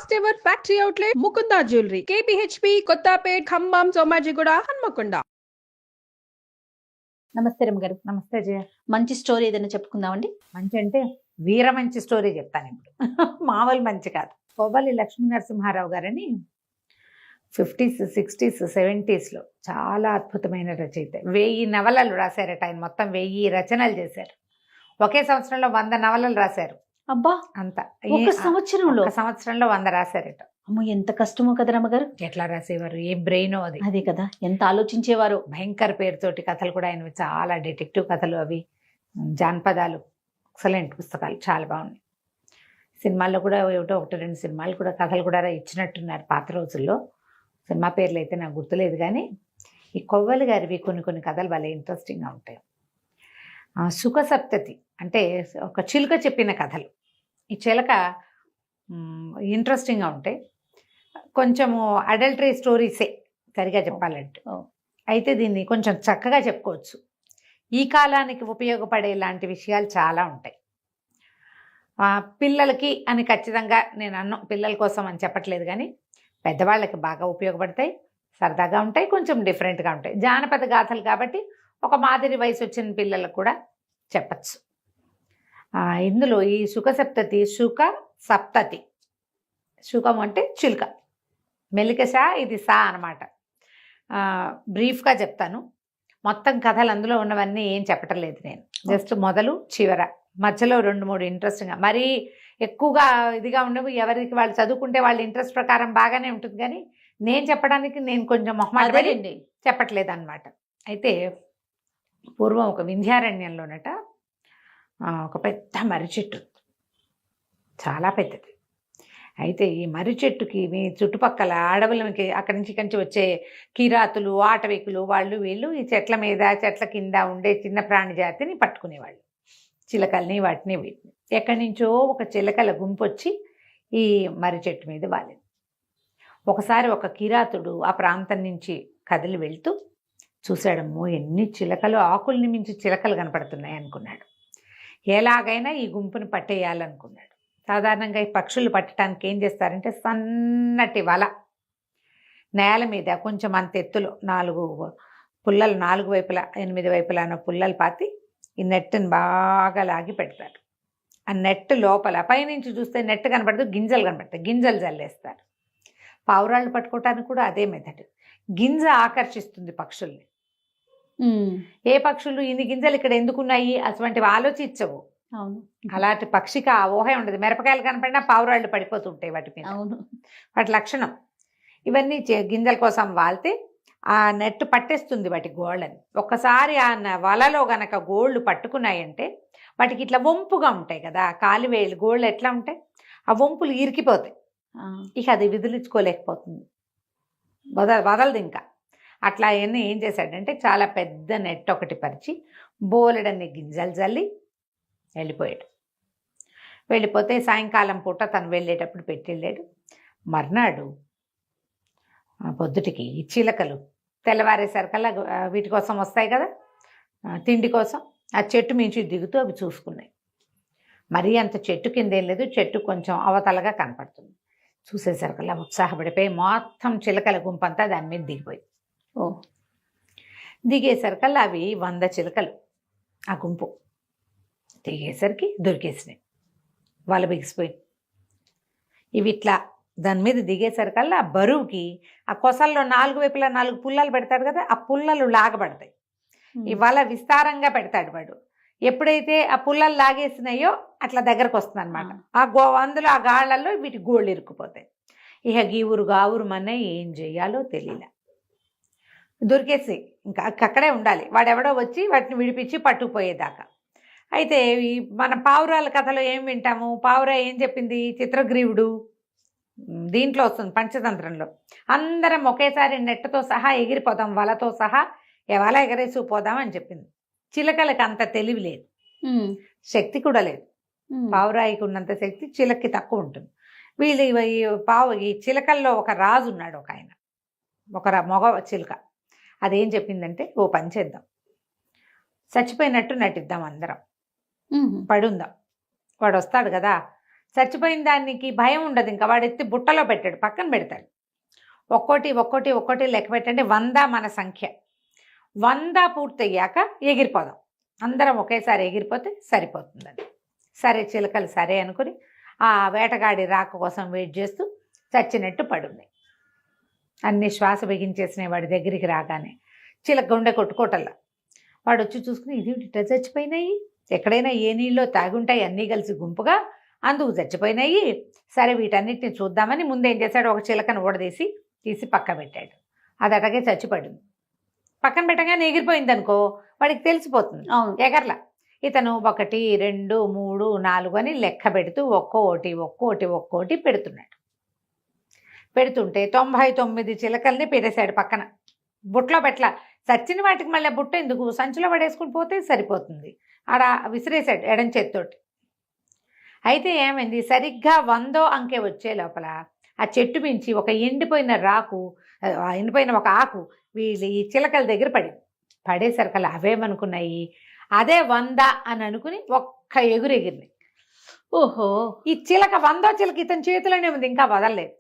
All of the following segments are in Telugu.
First ever factory outlet Mukunda jewellery KPHB Kothapet Khammam Somajiguda Hanamkonda. నమస్తే రమ్మ గారు. నమస్తే జయ. మంచి స్టోరీ ఏదైనా చెప్పుకుందామండి. మంచి అంటే వీర మంచి స్టోరీ చెప్తాను ఇప్పుడు. మామూలు మంచి కాదు. కొవ్వలి లక్ష్మీ నరసింహారావు గారని 50s, 60s, 70s చాలా అద్భుతమైన రచయిత. 1000 నవలలు రాశారట ఆయన. మొత్తం 1000 రచనలు చేశారు. ఒకే సంవత్సరంలో 100 నవలలు రాశారు. అబ్బా, అంత ఒక సంవత్సరంలో 100 రాశారట. అమ్మో, ఎంత కష్టమో కదా రమ్మగారు. ఎట్లా రాసేవారు, ఏ బ్రెయిన్ అది. అదే కదా, ఎంత ఆలోచించేవారు. భయంకర పేరుతోటి కథలు కూడా ఆయన చాలా డిటెక్టివ్ కథలు, అవి జానపదాలు, ఎక్సలెంట్ పుస్తకాలు, చాలా బాగున్నాయి. సినిమాల్లో కూడా ఏమిటో 1-2 సినిమాలు కూడా కథలు కూడా ఇచ్చినట్టున్నారు పాత రోజుల్లో. సినిమా పేర్లు అయితే నాకు గుర్తులేదు, కానీ ఈ కొవ్వలి గారివి కొన్ని కథలు భలే ఇంట్రెస్టింగ్గా ఉంటాయి. సుఖ సప్తతి అంటే ఒక చిలుక చెప్పిన కథలు. ఈ చిలక ఇంట్రెస్టింగ్గా ఉంటాయి. కొంచెము అడల్టరీ స్టోరీసే సరిగా చెప్పాలంటే. అయితే దీన్ని కొంచెం చక్కగా చెప్పుకోవచ్చు. ఈ కాలానికి ఉపయోగపడే లాంటి విషయాలు చాలా ఉంటాయి. పిల్లలకి అని ఖచ్చితంగా నేను పిల్లల కోసం అని చెప్పట్లేదు, కానీ పెద్దవాళ్ళకి బాగా ఉపయోగపడతాయి, సరదాగా ఉంటాయి, కొంచెం డిఫరెంట్గా ఉంటాయి. జానపద గాథలు కాబట్టి ఒక మాదిరి వయసు వచ్చిన పిల్లలకు కూడా చెప్పచ్చు. ఇందులో ఈ సుఖ సప్తతి, సుఖ సప్తతి, సుఖం అంటే చిలుక, మెలిక సా, ఇది సా అనమాట. బ్రీఫ్గా చెప్తాను. మొత్తం కథలు అందులో ఉన్నవన్నీ ఏం చెప్పటం లేదు నేను. జస్ట్ మొదలు చివర, మధ్యలో 2-3 ఇంట్రెస్టింగ్గా, మరీ ఎక్కువగా ఇదిగా ఉండవు. ఎవరికి వాళ్ళు చదువుకుంటే వాళ్ళ ఇంట్రెస్ట్ ప్రకారం బాగానే ఉంటుంది, కానీ నేను చెప్పడానికి నేను కొంచెం మొహమాటపడి చెప్పట్లేదు అనమాట. అయితే పూర్వం ఒక వింధ్యారణ్యంలోనట ఒక పెద్ద మర్రి చెట్టు, చాలా పెద్దది. అయితే ఈ మర్రి చెట్టుకి మీ చుట్టుపక్కల అడవులకి అక్కడి నుంచి వచ్చే కిరాతులు, ఆటవికులు, వాళ్ళు వీళ్ళు ఈ చెట్ల మీద చెట్ల కింద ఉండే చిన్న ప్రాణి జాతిని పట్టుకునేవాళ్ళు. చిలకల్ని, వాటిని వీటిని. ఎక్కడి నుంచో ఒక చిలకల గుంపు వచ్చి ఈ మర్రి చెట్టు మీద వాలింది. ఒకసారి ఒక కిరాతుడు ఆ ప్రాంతం నుంచి కదిలి వెళ్తూ చూశాడమ్మో, ఎన్ని చిలకలు, ఆకుల్ని మించి చిలకలు కనపడుతున్నాయి అనుకున్నాడు. ఎలాగైనా ఈ గుంపుని పట్టేయాలనుకున్నాడు. సాధారణంగా ఈ పక్షులు పట్టడానికి ఏం చేస్తారంటే సన్నటి వల నేల మీద కొంచెం అంత ఎత్తులో 4 పుల్లలు, 4 వైపులా 8 వైపులానో పుల్లలు పాతి ఈ నెట్టుని బాగా లాగి పెడతారు. ఆ నెట్ లోపల పైనుంచి చూస్తే నెట్ కనపడదు, గింజలు కనపడతాయి. గింజలు జల్లేస్తారు. పావురాళ్ళు పట్టుకోవటానికి కూడా అదే మెథడ్. గింజ ఆకర్షిస్తుంది పక్షుల్ని. ఏ పక్షులు ఇన్ని గింజలు ఇక్కడ ఎందుకున్నాయి అటువంటివి ఆలోచించవు. అవును, అలాంటి పక్షికి ఆ ఊహే ఉండదు. మిరపకాయలు కనపడినా పావురాళ్ళు పడిపోతుంటాయి వాటి మీద. అవును, వాటి లక్షణం. ఇవన్నీ గింజల కోసం వాళ్తే ఆ నెట్ పట్టేస్తుంది వాటి గోళ్ళని. ఒక్కసారి ఆ వలలో గనక గోళ్ళు పట్టుకున్నాయంటే వాటికి ఇట్లా వంపుగా ఉంటాయి కదా కాలివేళ్ళు, గోళ్ళు ఎట్లా ఉంటాయి, ఆ వంపులు ఇరికిపోతాయి. ఇక అది విదిలించుకోలేకపోతుంది, వదలదు ఇంకా. అట్లా అవన్నీ ఏం చేశాడంటే చాలా పెద్ద నెట్ ఒకటి పరిచి బోలెడన్ని గింజలు జల్లి వెళ్ళిపోయాడు. వెళ్ళిపోతే సాయంకాలం పూట తను వెళ్ళేటప్పుడు పెట్టి వెళ్ళాడు. మర్నాడు పొద్దుటికి ఈ చిలకలు తెల్లవారేసరికల్లా వీటి కోసం వస్తాయి కదా తిండి కోసం, ఆ చెట్టు మించి దిగుతూ అవి చూసుకున్నాయి. మరీ అంత చెట్టు కింద ఏం లేదు, చెట్టు కొంచెం అవతలగా కనపడుతుంది. చూసేసరికల్లా ఉత్సాహపడిపోయి మొత్తం చిలకల గుంపంతా దాని మీద దిగిపోయింది. దిగేసరికల్లా అవి 100 చిలకలు ఆ గుంపు దిగేసరికి దొరికేసినాయి. వాళ్ళు బిగిసిపోయింది. ఇవి ఇట్లా దాని మీద దిగేసరికల్లా ఆ బరువుకి ఆ కొసల్లో 4 వైపులా 4 పుల్లలు పెడతాడు కదా, ఆ పుల్లలు లాగబడతాయి. ఇవాళ విస్తారంగా పెడతాడు వాడు. ఎప్పుడైతే ఆ పుల్లలు లాగేసినాయో అట్లా దగ్గరకు వస్తుంది అనమాట. అందులో ఆ గాళ్లలో వీటి గోళ్ళు ఇరుక్కుపోతాయి. ఇక గీవురు గావురు మనే ఏం చెయ్యాలో తెలియలే. దొరికేసి ఇంకా అక్కడే ఉండాలి. వాడెవడో వచ్చి వాటిని విడిపించి పట్టుకుపోయేదాకా. అయితే ఈ మన పావురాల కథలో ఏం వింటాము, పావురా ఏం చెప్పింది, చిత్రగ్రీవుడు దీంట్లో వస్తుంది పంచతంత్రంలో, అందరం ఒకేసారి నెట్టతో సహా ఎగిరిపోదాం, వలతో సహా వల ఎగరేసిపోదాం అని చెప్పింది. చిలకలకి అంత తెలివి లేదు, శక్తి కూడా లేదు. పావురాయికి ఉన్నంత శక్తి చిలక్కి తక్కువ ఉంటుంది. వీళ్ళు ఈ చిలకల్లో ఒక రాజు ఉన్నాడు, ఒక ఆయన, ఒక మగ చిలుక. అదేం చెప్పిందంటే, ఓ పని చేద్దాం, చచ్చిపోయినట్టు నటిద్దాం, అందరం పడుందాం, వాడు వస్తాడు కదా చచ్చిపోయిన దానికి భయం ఉండదు, ఇంకా వాడు ఎత్తి బుట్టలో పెట్టాడు, పక్కన పెడతాడు. ఒక్కోటి ఒక్కోటి ఒక్కోటి లెక్క పెట్టండి, 100 మన సంఖ్య. 100 పూర్తయ్యాక ఎగిరిపోదాం, అందరం ఒకేసారి ఎగిరిపోతే సరిపోతుంది అది. సరే చిలకలు సరే అనుకుని ఆ వేటగాడి రాక కోసం వెయిట్ చేస్తూ చచ్చినట్టు పడున్నాయి. అన్ని శ్వాస బిగించేసినాయి వాడి దగ్గరికి రాగానే. చిలక గుండె కొట్టుకోటల్లా. వాడు వచ్చి చూసుకుని ఇది ఇట్లా చచ్చిపోయినాయి, ఎక్కడైనా ఏ నీళ్ళలో తాగుంటాయి అన్నీ కలిసి గుంపుగా, అందుకు చచ్చిపోయినాయి. సరే వీటన్నిటిని చూద్దామని ముందేం చేశాడు, ఒక చిలకను ఊడదీసి తీసి పక్క పెట్టాడు. అది అటగే చచ్చిపడింది. పక్కన పెట్టగానే ఎగిరిపోయింది అనుకో, వాడికి తెలిసిపోతుంది ఎగర్లా. ఇతను 1 2 3 4 అని లెక్క పెడుతూ ఒక్కోటి పెడుతున్నాడు. పెడుతుంటే 99 చిలకల్ని పెట్టేశాడు పక్కన. బుట్టలో పెట్టలా. చచ్చిన వాటికి మళ్ళీ బుట్ట ఎందుకు, సంచిలో పడేసుకుని పోతే సరిపోతుంది. ఆడ విసిరేశాడు ఎడం చేత్తోటి. అయితే ఏమైంది, సరిగ్గా 100వ అంకె వచ్చే లోపల ఆ చెట్టు మించి ఒక ఎండిపోయిన ఒక ఆకు వీళ్ళు ఈ చిలకల దగ్గర పడేసరికల్లా అవేమనుకున్నాయి, అదే 100 అని అనుకుని ఒక్క ఎగురు ఎగిరినాయి. ఓహో, ఈ చిలక 100వ చిలక ఇతని చేతిలోనే ఉంది, ఇంకా వదలలేదు.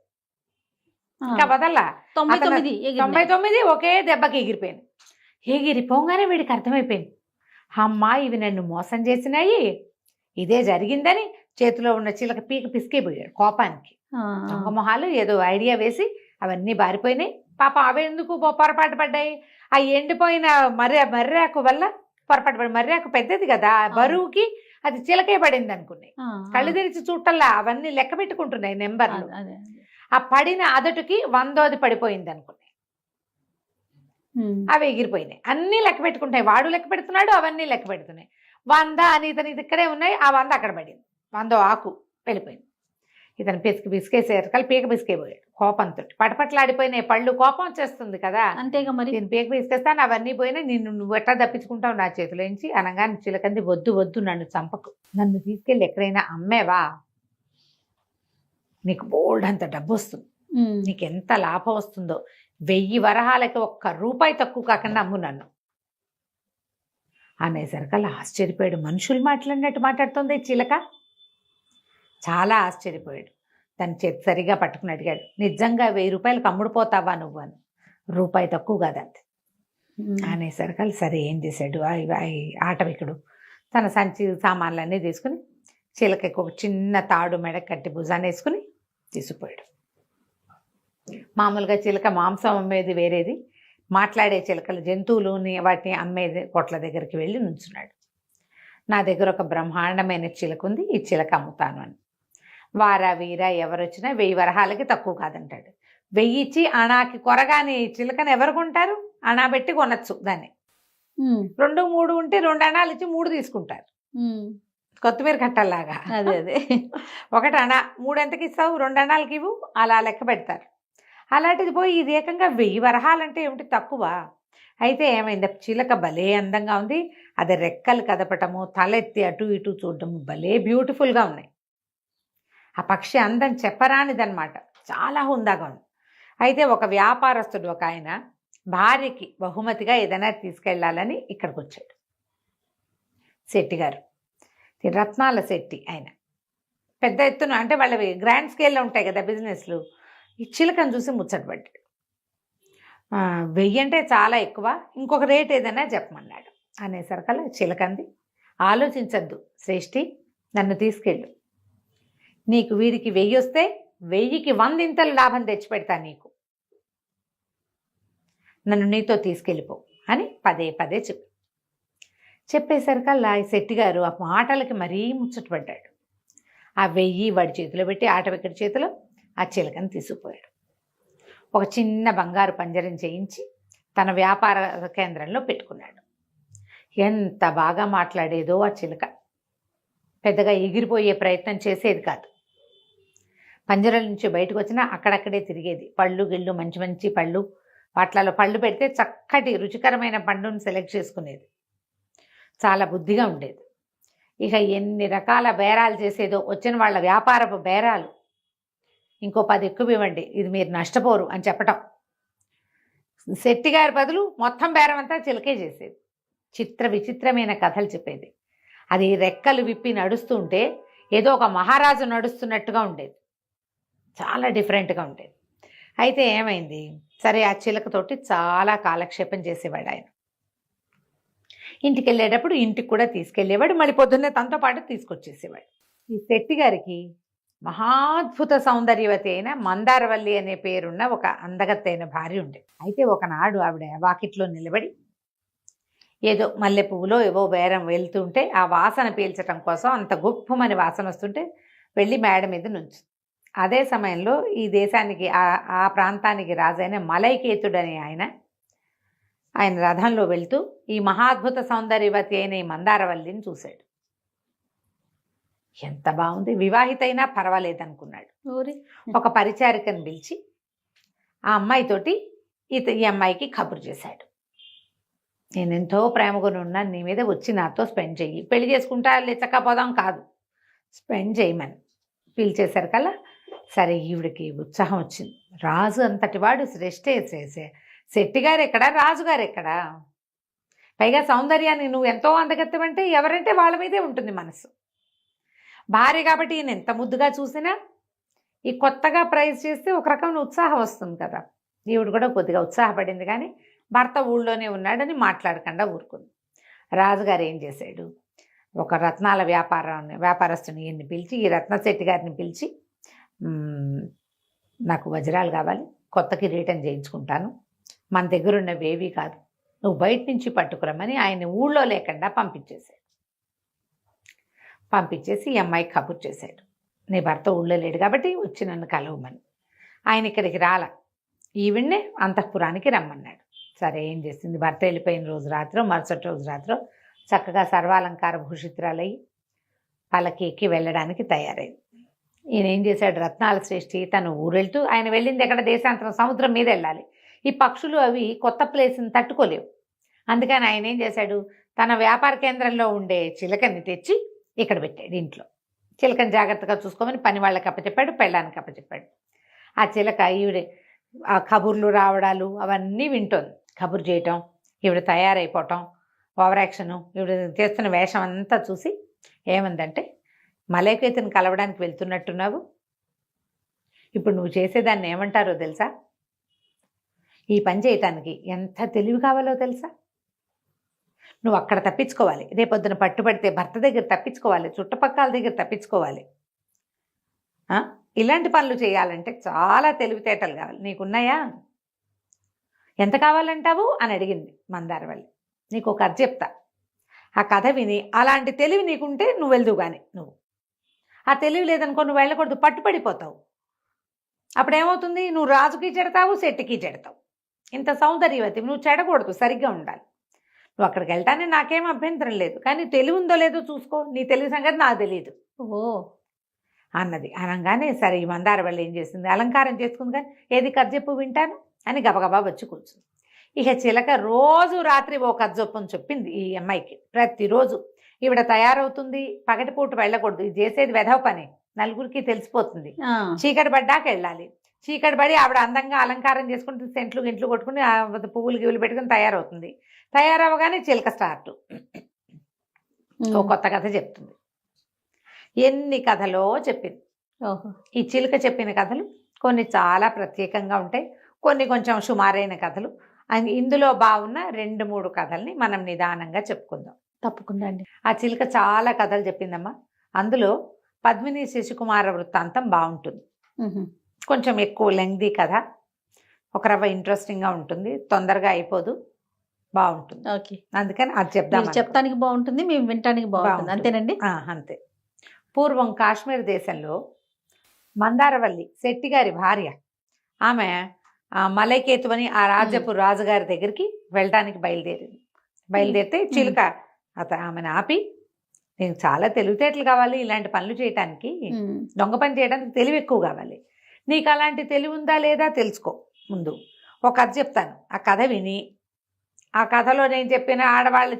ఇంకా వదల్లా. 99 ఒకే దెబ్బకి ఎగిరిపోయింది. ఎగిరిపోగానే వీడికి అర్థమైపోయింది, అమ్మా ఇవి నన్ను మోసం చేసినాయి, ఇదే జరిగిందని చేతిలో ఉన్న చిలక పీక పిసికేపోయాడు కోపానికి. దొంగ మొహాలు ఏదో ఐడియా వేసి అవన్నీ బారిపోయినాయి. పాప అవి ఎందుకు పొరపాటు పడ్డాయి, ఆ ఎండిపోయిన మర్రాకు వల్ల పొరపాటు పడి, మర్రాకు పెద్దది కదా బరువుకి, అది చిలకే పడింది అనుకున్నాయి. కళ్ళు తెరిచి చూడటల్లా అవన్నీ లెక్క పెట్టుకుంటున్నాయి నెంబర్లు. ఆ పడిన అదటికి 100ది పడిపోయింది అనుకున్నాయి. అవి ఎగిరిపోయినాయి. అన్నీ లెక్క పెట్టుకుంటాయి, వాడు లెక్క పెడుతున్నాడు, అవన్నీ లెక్క పెడుతున్నాయి. 100 అని ఇతను ఇక్కడే ఉన్నాయి, ఆ 100 అక్కడ పడింది. 100వ ఆకు వెళ్ళిపోయింది. ఇతను పిసికేసేసరికి పీక పిసికేపోయాడు కోపంతో. పటపట్లాడిపోయినాయి పళ్ళు, కోపం వచ్చేస్తుంది కదా, అంతేగా మరి. నేను పీక పిసికేస్తాను, అవన్నీ పోయినా నువ్వు ఎట్లా తప్పించుకుంటావు నా చేతిలోంచి అనగానే చిలకంది, వద్దు నన్ను చంపకు, నన్ను తీసుకెళ్ళి ఎక్కడైనా అమ్మేవా నీకు బోల్డ్ అంత డబ్బు వస్తుంది, నీకు ఎంత లాభం వస్తుందో, 1000 వరహాలకి 1 రూపాయి తక్కువ కాకుండా అమ్ము నన్ను అనేసరికల్లా ఆశ్చర్యపోయాడు. మనుషులు మాట్లాడినట్టు మాట్లాడుతుంది చిలక. చాలా ఆశ్చర్యపోయాడు. తన చేతి సరిగా పట్టుకుని అడిగాడు, నిజంగా 1000 రూపాయలకు అమ్ముడుపోతావా నువ్వు అని. రూపాయి తక్కువ కాదంతే అనేసరికల్లా సరే ఏం చేశాడు ఆటవికుడు, తన సంచి సామాన్లన్నీ తీసుకుని చిలకకి ఒక చిన్న తాడు మెడ కట్టి భుజాన్ని వేసుకుని తీసుకుపోయాడు. మామూలుగా చిలక మాంసం అమ్మేది వేరేది, మాట్లాడే చిలకలు జంతువులుని వాటిని అమ్మేది కొట్ల దగ్గరికి వెళ్ళి నుంచున్నాడు. నా దగ్గర ఒక బ్రహ్మాండమైన చిలక ఉంది, ఈ చిలక అమ్ముతాను అని. వారా వీరా ఎవరొచ్చినా 1000 వరహాలకి తక్కువ కాదంటాడు. 1000 ఇచ్చి అణాకి కొరగాని చిలకని ఎవరు కొంటారు, అణా పెట్టి కొనచ్చు దాన్ని. 2 3 ఉంటే 2 అణాలు ఇచ్చి 3 తీసుకుంటారు, కొత్తిమీర కట్టల్లాగా. అదే 1 అణా 3 ఎంతకి ఇస్తావు, 2 అణాలకి ఇవ్వు, అలా లెక్క పెడతారు. అలాంటిది పోయి ఇది ఏకంగా 1000 వరహాలంటే ఏమిటి తక్కువ. అయితే ఏమైంది, చిలక భలే అందంగా ఉంది, అది రెక్కలు కదపటము, తలెత్తి అటు ఇటు చూడటము భలే బ్యూటిఫుల్గా ఉన్నాయి. ఆ పక్షి అందం చెప్పరానిదనమాట, చాలా హుందాగా ఉంది. అయితే ఒక వ్యాపారస్తుడు ఒక ఆయన భార్యకి బహుమతిగా ఏదైనా తీసుకెళ్లాలని ఇక్కడికి వచ్చాడు. శెట్టి గారు, రత్నాల శెట్టి ఆయన, పెద్ద ఎత్తున అంటే వాళ్ళవి గ్రాండ్ స్కేల్లో ఉంటాయి కదా బిజినెస్లు. ఈ చిలకను చూసి ముచ్చటపడ్డాడు. 1000 అంటే చాలా ఎక్కువ, ఇంకొక రేట్ ఏదైనా చెప్పమన్నాడు. అనేసరికల్లా చిలకంది, ఆలోచించద్దు శ్రేష్ఠి, నన్ను తీసుకెళ్ళు, నీకు వీడికి 1000 వస్తే 1000కి 100 ఇంతలు లాభం తెచ్చిపెడతా నీకు, నన్ను నీతో తీసుకెళ్ళిపో అని పదే చెప్పేసరికల్లా ఈ శెట్టి గారు ఆ మాటలకి మరీ ముచ్చటపడ్డాడు. ఆ 1000 వాడి చేతిలో పెట్టి ఆటవిక్కడి చేతిలో ఆ చిలకను తీసుకుపోయాడు. ఒక చిన్న బంగారు పంజరం చేయించి తన వ్యాపార కేంద్రంలో పెట్టుకున్నాడు. ఎంత బాగా మాట్లాడేదో ఆ చిలక, పెద్దగా ఎగిరిపోయే ప్రయత్నం చేసేది కాదు. పంజరం నుంచి బయటకు వచ్చినా అక్కడక్కడే తిరిగేది. పళ్ళు గిళ్ళు మంచి మంచి పళ్ళు, వాటిలలో పళ్ళు పెడితే చక్కటి రుచికరమైన పండును సెలెక్ట్ చేసుకునేది. చాలా బుద్ధిగా ఉండేది. ఇక ఎన్ని రకాల బేరాలు చేసేదో, వచ్చిన వాళ్ళ వ్యాపారపు బేరాలు, ఇంకో 10 ఎక్కువ ఇవ్వండి, ఇది మీరు నష్టపోరు అని చెప్పటం. శెట్టి గారి బదులు మొత్తం బేరం అంతా చిలకే చేసేది. విచిత్రమైన కథలు చెప్పేది. అది రెక్కలు విప్పి నడుస్తుంటే ఏదో ఒక మహారాజు నడుస్తున్నట్టుగా ఉండేది, చాలా డిఫరెంట్గా ఉండేది. అయితే ఏమైంది, సరే ఆ చిలకతోటి చాలా కాలక్షేపం చేసేవాడు ఆయన. ఇంటికి వెళ్ళేటప్పుడు ఇంటికి కూడా తీసుకెళ్ళేవాడు, మళ్ళీ పొద్దున్నే తనతో పాటు తీసుకొచ్చేసేవాడు. ఈ శెట్టి గారికి మహాద్భుత సౌందర్యవతి అయిన మందారవల్లి అనే పేరున్న ఒక అందగత్తైన భార్య ఉండేది. అయితే ఒకనాడు ఆవిడ వాకిట్లో నిలబడి ఏదో మల్లె పువ్వులో ఏవో బేరం వెళ్తుంటే ఆ వాసన పీల్చడం కోసం అంత గుప్పమని వాసన వస్తుంటే వెళ్ళి మేడ మీద నుంచి. అదే సమయంలో ఈ దేశానికి ఆ ప్రాంతానికి రాజైన మలైకేతుడు అనే ఆయన రథంలో వెళ్తూ ఈ మహాద్భుత సౌందర్యవతి అయిన ఈ మందారవల్లిని చూశాడు. ఎంత బాగుంది, వివాహితైనా పర్వాలేదనుకున్నాడు. ఒక పరిచారికను పిలిచి ఆ అమ్మాయితోటి ఈ అమ్మాయికి కబురు చేశాడు. నేను ఎంతో ప్రేమగా ఉన్నాను, నీ మీద వచ్చి నాతో స్పెండ్ చెయ్యి, పెళ్లి చేసుకుంటా లేచకపోదాం కాదు, స్పెండ్ చేయమని పిలిచేశారు కల్లా సరే ఈవిడికి ఉత్సాహం వచ్చింది. రాజు అంతటి వాడు శెట్టిగారు ఎక్కడా, రాజుగారు ఎక్కడా, పైగా సౌందర్యాన్ని నువ్వు ఎంతో అందగత్తవంటే ఎవరంటే వాళ్ళ మీదే ఉంటుంది మనసు. భార్య కాబట్టి ఈయన ఎంత ముద్దుగా చూసినా ఈ కొత్తగా ప్రైజ్ చేస్తే ఒక రకమైన ఉత్సాహం వస్తుంది కదా. ఈవిడ కూడా కొద్దిగా ఉత్సాహపడింది, కానీ భర్త ఊళ్ళోనే ఉన్నాడని మాట్లాడకుండా ఊరుకుంది. రాజుగారు ఏం చేశాడు, ఒక రత్నాల వ్యాపారస్తుని ఈయన్ని పిలిచి, ఈ రత్నశెట్టి గారిని పిలిచి, నాకు వజ్రాలు కావాలి, కొత్త కిరీటం చేయించుకుంటాను, మన దగ్గర ఉన్నవేవీ కాదు, నువ్వు బయట నుంచి పట్టుకురమ్మని ఆయన ఊళ్ళో లేకుండా పంపించేసి ఈ అమ్మాయికి కబుర్ చేశాడు. నీ భర్త ఊళ్ళో లేడు కాబట్టి వచ్చి నన్ను కలవమని. ఆయన ఇక్కడికి రాల, ఈవిడ్నే అంతఃపురానికి రమ్మన్నాడు. సరే ఏం చేసింది, భర్త వెళ్ళిపోయిన రోజు రాత్రో మరుసటి రోజు రాత్రో చక్కగా సర్వాలంకార భూషితురాలయ్యి పల్లకి ఎక్కి వెళ్ళడానికి తయారైంది. ఈయన ఏం చేశాడు, రత్నాల శ్రేష్ఠి తను ఊరెళ్తూ, ఆయన వెళ్ళింది ఎక్కడ, దేశాంతరం, సముద్రం మీద వెళ్ళాలి. ఈ పక్షులు అవి కొత్త ప్లేస్ని తట్టుకోలేవు. అందుకని ఆయన ఏం చేశాడు, తన వ్యాపార కేంద్రంలో ఉండే చిలకని తెచ్చి ఇక్కడ పెట్టాడు ఇంట్లో. చిలకని జాగ్రత్తగా చూసుకోమని పని వాళ్ళకి అప్పచెప్పాడు, పెళ్ళానికి అప్పచెప్పాడు. ఆ చిలక ఈవిడే ఆ కబుర్లు రావడాలు అవన్నీ వింటోంది. కబురు చేయటం, ఈవిడ తయారైపోవటం, ఓవర్ యాక్షను, ఈవిడ చేస్తున్న వేషం అంతా చూసి ఏమందంటే, మలైకేతుని కలవడానికి వెళ్తున్నట్టున్నావు, ఇప్పుడు నువ్వు చేసేదాన్ని ఏమంటారో తెలుసా, ఈ పని చేయటానికి ఎంత తెలివి కావాలో తెలుసా, నువ్వు అక్కడ తప్పించుకోవాలి, రేపొద్దున పట్టుబడితే భర్త దగ్గర తప్పించుకోవాలి, చుట్టుపక్కల దగ్గర తప్పించుకోవాలి, ఇలాంటి పనులు చేయాలంటే చాలా తెలివితేటలు కావాలి, నీకున్నాయా, ఎంత కావాలంటావు అని అడిగింది మందారవల్లి. నీకు ఒక కథ చెప్తా, ఆ కథ విని అలాంటి తెలివి నీకుంటే నువ్వు వెళ్దువు, కానీ నువ్వు ఆ తెలివి లేదనుకో నువ్వు వెళ్ళకూడదు, పట్టుపడిపోతావు. అప్పుడేమవుతుంది, నువ్వు రాజుకి చెడతావు, శెట్టికి చెడతావు. ఇంత సౌందర్యవతి నువ్వు చెడకూడదు, సరిగ్గా ఉండాలి. నువ్వు అక్కడికి వెళ్తానే నాకేం అభ్యంతరం లేదు, కానీ తెలివి ఉందో లేదో చూసుకో, నీ తెలివి సంగతి నాకు తెలియదు అన్నది. అనగానే సరే ఈ మందారవల్లి ఏం చేసింది, అలంకారం చేసుకుంది, కానీ ఏది కథ చెప్పు వింటాను అని గబగబా వచ్చి కూర్చుంది. ఇక చిలక రోజు రాత్రి ఓ కథ చొప్పుని చెప్పింది ఈ అమ్మాయికి. ప్రతిరోజు ఈవిడ తయారవుతుంది, పగటిపూట వెళ్ళకూడదు, ఇది చేసేది వెధవ పని, నలుగురికి తెలిసిపోతుంది, చీకటి పడ్డాక వెళ్ళాలి, చీకటి పడి ఆవిడ అందంగా అలంకారం చేసుకుంటే సెంట్లు గింట్లు కొట్టుకుని పువ్వులు గివ్వులు పెట్టుకుని తయారవుతుంది. తయారవగానే చిలక స్టార్ట్ ఓ కొత్త కథ చెప్తుంది. ఎన్ని కథలో చెప్పింది. ఈ చిలుక చెప్పిన కథలు కొన్ని చాలా ప్రత్యేకంగా ఉంటాయి, కొన్ని కొంచెం సుమారైన కథలు. ఇందులో బాగున్న 2-3 కథల్ని మనం నిదానంగా చెప్పుకుందాం. తప్పకుండా అండి. ఆ చిలుక చాలా కథలు చెప్పిందమ్మా. అందులో పద్మిని శశికుమార వృత్తాంతం బాగుంటుంది, కొంచెం ఎక్కువ లెంగ్దీ కథ, ఒక రవ్వ ఇంట్రెస్టింగ్గా ఉంటుంది, తొందరగా అయిపోదు, బాగుంటుంది. ఓకే, అందుకని అది చెప్దాం. చెప్తానికి బాగుంటుంది, మేము వినటానికి బాగుంటుంది, అంతేనండి. అంతే. పూర్వం కాశ్మీర్ దేశంలో మందారవల్లి శెట్టి గారి భార్య, ఆమె మలైకేతు అని ఆ రాజ్యపు రాజుగారి దగ్గరికి వెళ్ళడానికి బయలుదేరితే చిలుక ఆమెను ఆపి, నీకు చాలా తెలివితేటలు కావాలి ఇలాంటి పనులు చేయటానికి, దొంగ పని చేయడానికి తెలివి ఎక్కువ కావాలి, నీకు అలాంటి తెలివి ఉందా లేదా తెలుసుకో, ముందు ఒక కథ చెప్తాను, ఆ కథ విని ఆ కథలో నేను చెప్పిన ఆడవాళ్ళ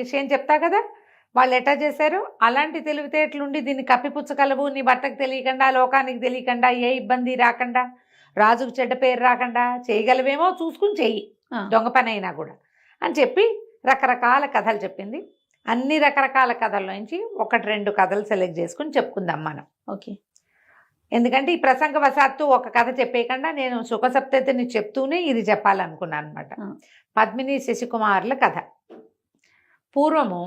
విషయం చెప్తా కదా, వాళ్ళు ఎట్టా చేశారు, అలాంటి తెలివితేటలుండి దీన్ని కప్పిపుచ్చగలవు, నీ భర్తకు తెలియకుండా, లోకానికి తెలియకుండా, ఏ ఇబ్బంది రాకుండా, రాజుకు చెడ్డ పేరు రాకుండా చేయగలవేమో చూసుకుని చెయ్యి, దొంగ పని అయినా కూడా అని చెప్పి రకరకాల కథలు చెప్పింది. అన్ని రకరకాల కథల్లోంచి 1-2 కథలు సెలెక్ట్ చేసుకుని చెప్పుకుందాం మనం. ఓకే. ఎందుకంటే ఈ ప్రసంగవశాత్తు ఒక కథ చెప్పేయకుండా నేను సుఖసప్తతిని చెప్తూనే ఇది చెప్పాలనుకున్నాను అనమాట. పద్మిని శశికుమారుల కథ. పూర్వము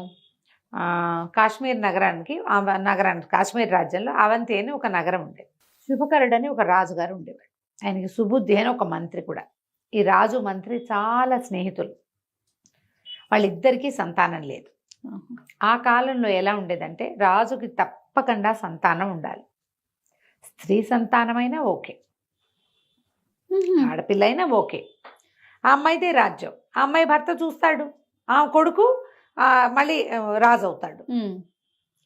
కాశ్మీర్ కాశ్మీర్ రాజ్యంలో అవంతి అని ఒక నగరం ఉండేది. శుభకరుడు అని ఒక రాజుగారు ఉండేవాడు. ఆయనకి సుబుద్ధి అని ఒక మంత్రి కూడా. ఈ రాజు మంత్రి చాలా స్నేహితులు. వాళ్ళిద్దరికీ సంతానం లేదు. ఆ కాలంలో ఎలా ఉండేదంటే రాజుకి తప్పకుండా సంతానం ఉండాలి. స్త్రీ సంతానమైనా ఓకే, ఆడపిల్ల అయినా ఓకే. ఆ అమ్మాయిదే రాజ్యం. ఆ అమ్మాయి భర్త చూస్తాడు, ఆ కొడుకు మళ్ళీ రాజు అవుతాడు.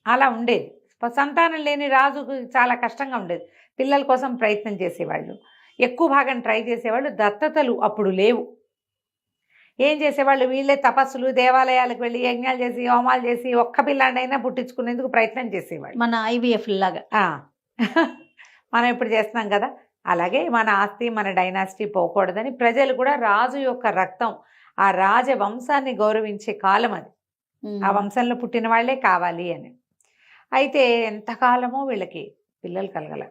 అలా ఉండేది. సంతానం లేని రాజుకు చాలా కష్టంగా ఉండేది. పిల్లల కోసం ప్రయత్నం చేసేవాళ్ళు, ఎక్కువ భాగం ట్రై చేసేవాళ్ళు. దత్తతలు అప్పుడు లేవు. ఏం చేసేవాళ్ళు, వీళ్ళే తపస్సులు, దేవాలయాలకు వెళ్ళి యజ్ఞాలు చేసి హోమాలు చేసి ఒక్క పిల్లాడైనా పుట్టించుకునేందుకు ప్రయత్నం చేసేవాళ్ళు. మన IVF లాగా మనం ఇప్పుడు చేస్తున్నాం కదా, అలాగే మన ఆస్తి మన డైనాసిటీ పోకూడదని ప్రజలు కూడా రాజు యొక్క రక్తం, ఆ రాజవంశాన్ని గౌరవించే కాలం అది. ఆ వంశంలో పుట్టిన వాళ్ళే కావాలి అని. అయితే ఎంతకాలమో వీళ్ళకి పిల్లలు కలగల.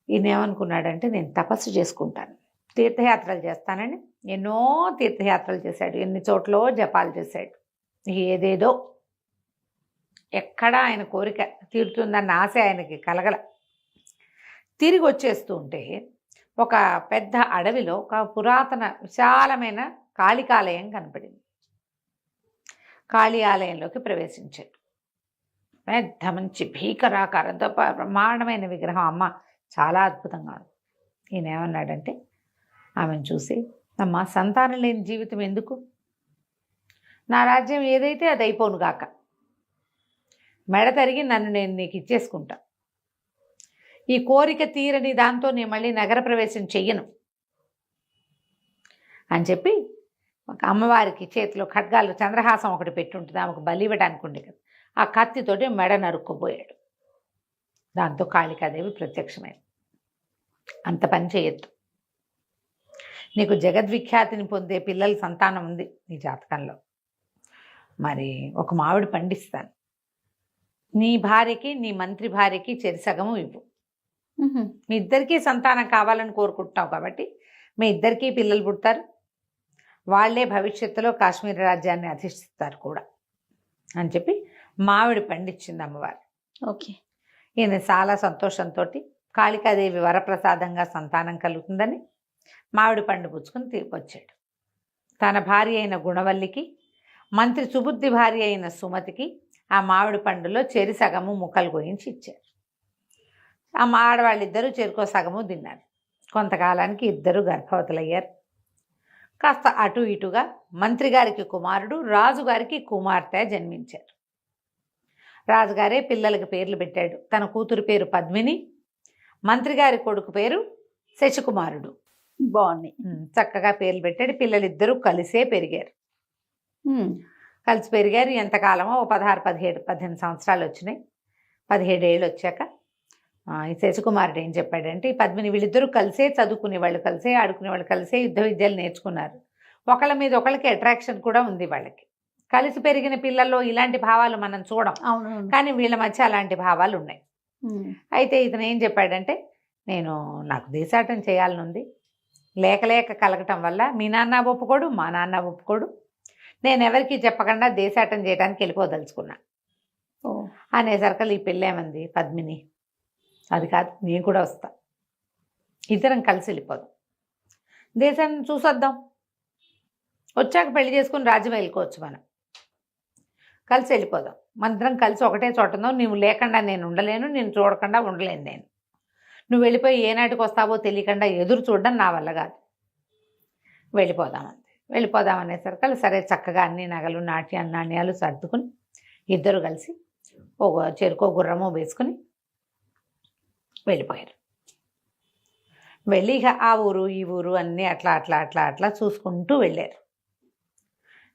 ఈయన ఏమనుకున్నాడంటే నేను తపస్సు చేసుకుంటాను, తీర్థయాత్రలు చేస్తానని ఎన్నో తీర్థయాత్రలు చేశాడు. ఎన్ని చోట్ల జపాలు చేశాడు. ఏదేదో ఎక్కడా ఆయన కోరిక తీరుతుందన్న ఆశ ఆయనకి కలగల. తిరిగి వచ్చేస్తూ ఉంటే ఒక పెద్ద అడవిలో ఒక పురాతన విశాలమైన కాళికాలయం కనపడింది. కాళీ ఆలయంలోకి ప్రవేశించాడు. పెద్ద మంచి భీకరాకారంతో బ్రహ్మాండమైన విగ్రహం. అమ్మ చాలా అద్భుతంగా ఉంది. ఈయన ఏమన్నాడంటే ఆమెను చూసి, అమ్మ సంతానం లేని జీవితం ఎందుకు, నా రాజ్యం ఏదైతే అది అయిపోను గాక, మెడ తరిగి నన్ను నేను నీకు ఇచ్చేసుకుంటా, ఈ కోరిక తీరని దాంతో నేను మళ్ళీ నగర ప్రవేశం చెయ్యను అని చెప్పి ఒక అమ్మవారికి చేతిలో ఖడ్గాలు చంద్రహాసం ఒకటి పెట్టి ఉంటుంది, ఆమెకు బలి ఇవ్వడానికి ఉండే కదా, ఆ కత్తితోటి మెడ నరుక్కుపోయాడు. దాంతో కాళికాదేవి ప్రత్యక్షమైంది. అంత పని చేయొద్దు, నీకు జగద్విఖ్యాతిని పొందే పిల్లల సంతానం ఉంది నీ జాతకంలో, మరి ఒక మామిడి పండిస్తాను, నీ భార్యకి నీ మంత్రి భార్యకి చెరిసగము ఇవ్వు, మీ ఇద్దరికీ సంతానం కావాలని కోరుకుంటున్నావు కాబట్టి మీ ఇద్దరికీ పిల్లలు పుడతారు, వాళ్లే భవిష్యత్తులో కాశ్మీర్ రాజ్యాన్ని అధిష్టిస్తారు కూడా అని చెప్పి మామిడి పండించింది అమ్మవారు. ఓకే. ఈయన చాలా సంతోషంతో కాళికాదేవి వరప్రసాదంగా సంతానం కలుగుతుందని మామిడి పండు పుచ్చుకుని వచ్చాడు. తన భార్య అయిన గుణవల్లికి, మంత్రి సుబుద్ధి భార్య అయిన సుమతికి ఆ మామిడి పండులో చెరి సగము ముక్కలు కోయించి ఇచ్చారు. ఆ ఆడవాళ్ళిద్దరూ చెరుకో సగము తిన్నారు. కొంతకాలానికి ఇద్దరు గర్భవతులయ్యారు. కాస్త అటు ఇటుగా మంత్రి గారికి కుమారుడు, రాజుగారికి కుమార్తె జన్మించారు. రాజుగారే పిల్లలకి పేర్లు పెట్టాడు. తన కూతురు పేరు పద్మిని, మంత్రి గారి కొడుకు పేరు శశికుమారుడు. బాగున్నాయి, చక్కగా పేర్లు పెట్టాడు. పిల్లలిద్దరూ కలిసే పెరిగారు. కలిసి పెరిగారు. ఎంతకాలమో 16, 17, 18 సంవత్సరాలు వచ్చినాయి. 17 ఏళ్ళు వచ్చాక ఈ శశికుమారుడు ఏం చెప్పాడంటే, ఈ పద్మిని వీళ్ళిద్దరూ కలిసే చదువుకునేవాళ్ళు, కలిసే ఆడుకునేవాళ్ళు, కలిసే యుద్ధ విద్యలు నేర్చుకున్నారు. ఒకళ్ళ మీద ఒకళ్ళకి అట్రాక్షన్ కూడా ఉంది వాళ్ళకి. కలిసి పెరిగిన పిల్లల్లో ఇలాంటి భావాలు మనం చూడం, కానీ వీళ్ళ మధ్య అలాంటి భావాలు ఉన్నాయి. అయితే ఇతను ఏం చెప్పాడంటే, నాకు దేశాటం చేయాలనుంది, లేక కలగటం వల్ల మీ నాన్న ఒప్పుకోడు, మా నాన్న ఒప్పుకోడు, నేను ఎవరికి చెప్పకుండా దేశాటం చేయడానికి వెళ్ళిపోదలుచుకున్నా అనేసరికి ఈ పెళ్ళేమంది పద్మిని, అది కాదు నేను కూడా వస్తా, ఇద్దరం కలిసి వెళ్ళిపోదాం, దేశాన్ని చూసొద్దాం, వచ్చాక పెళ్లి చేసుకుని రాజ్యం వెళ్ళుకోవచ్చు, మనం కలిసి వెళ్ళిపోదాం, మనిద్దరం కలిసి ఒకటే చోట ఉందాం, నువ్వు లేకుండా నేను ఉండలేను, నేను చూడకుండా ఉండలేను, నువ్వు వెళ్ళిపోయి ఏనాటికి వస్తావో తెలియకుండా ఎదురు చూడడం నా వల్ల కాదు, వెళ్ళిపోదాం అనేసరికి సరే చక్కగా అన్ని నగలు నాణ్యాలు సర్దుకుని ఇద్దరు కలిసి చెరుకో గుర్రమో వేసుకుని వెళ్ళిపోయారు. వెళ్ళి ఇక ఆ ఊరు ఈ ఊరు అన్నీ అట్లా చూసుకుంటూ వెళ్ళారు.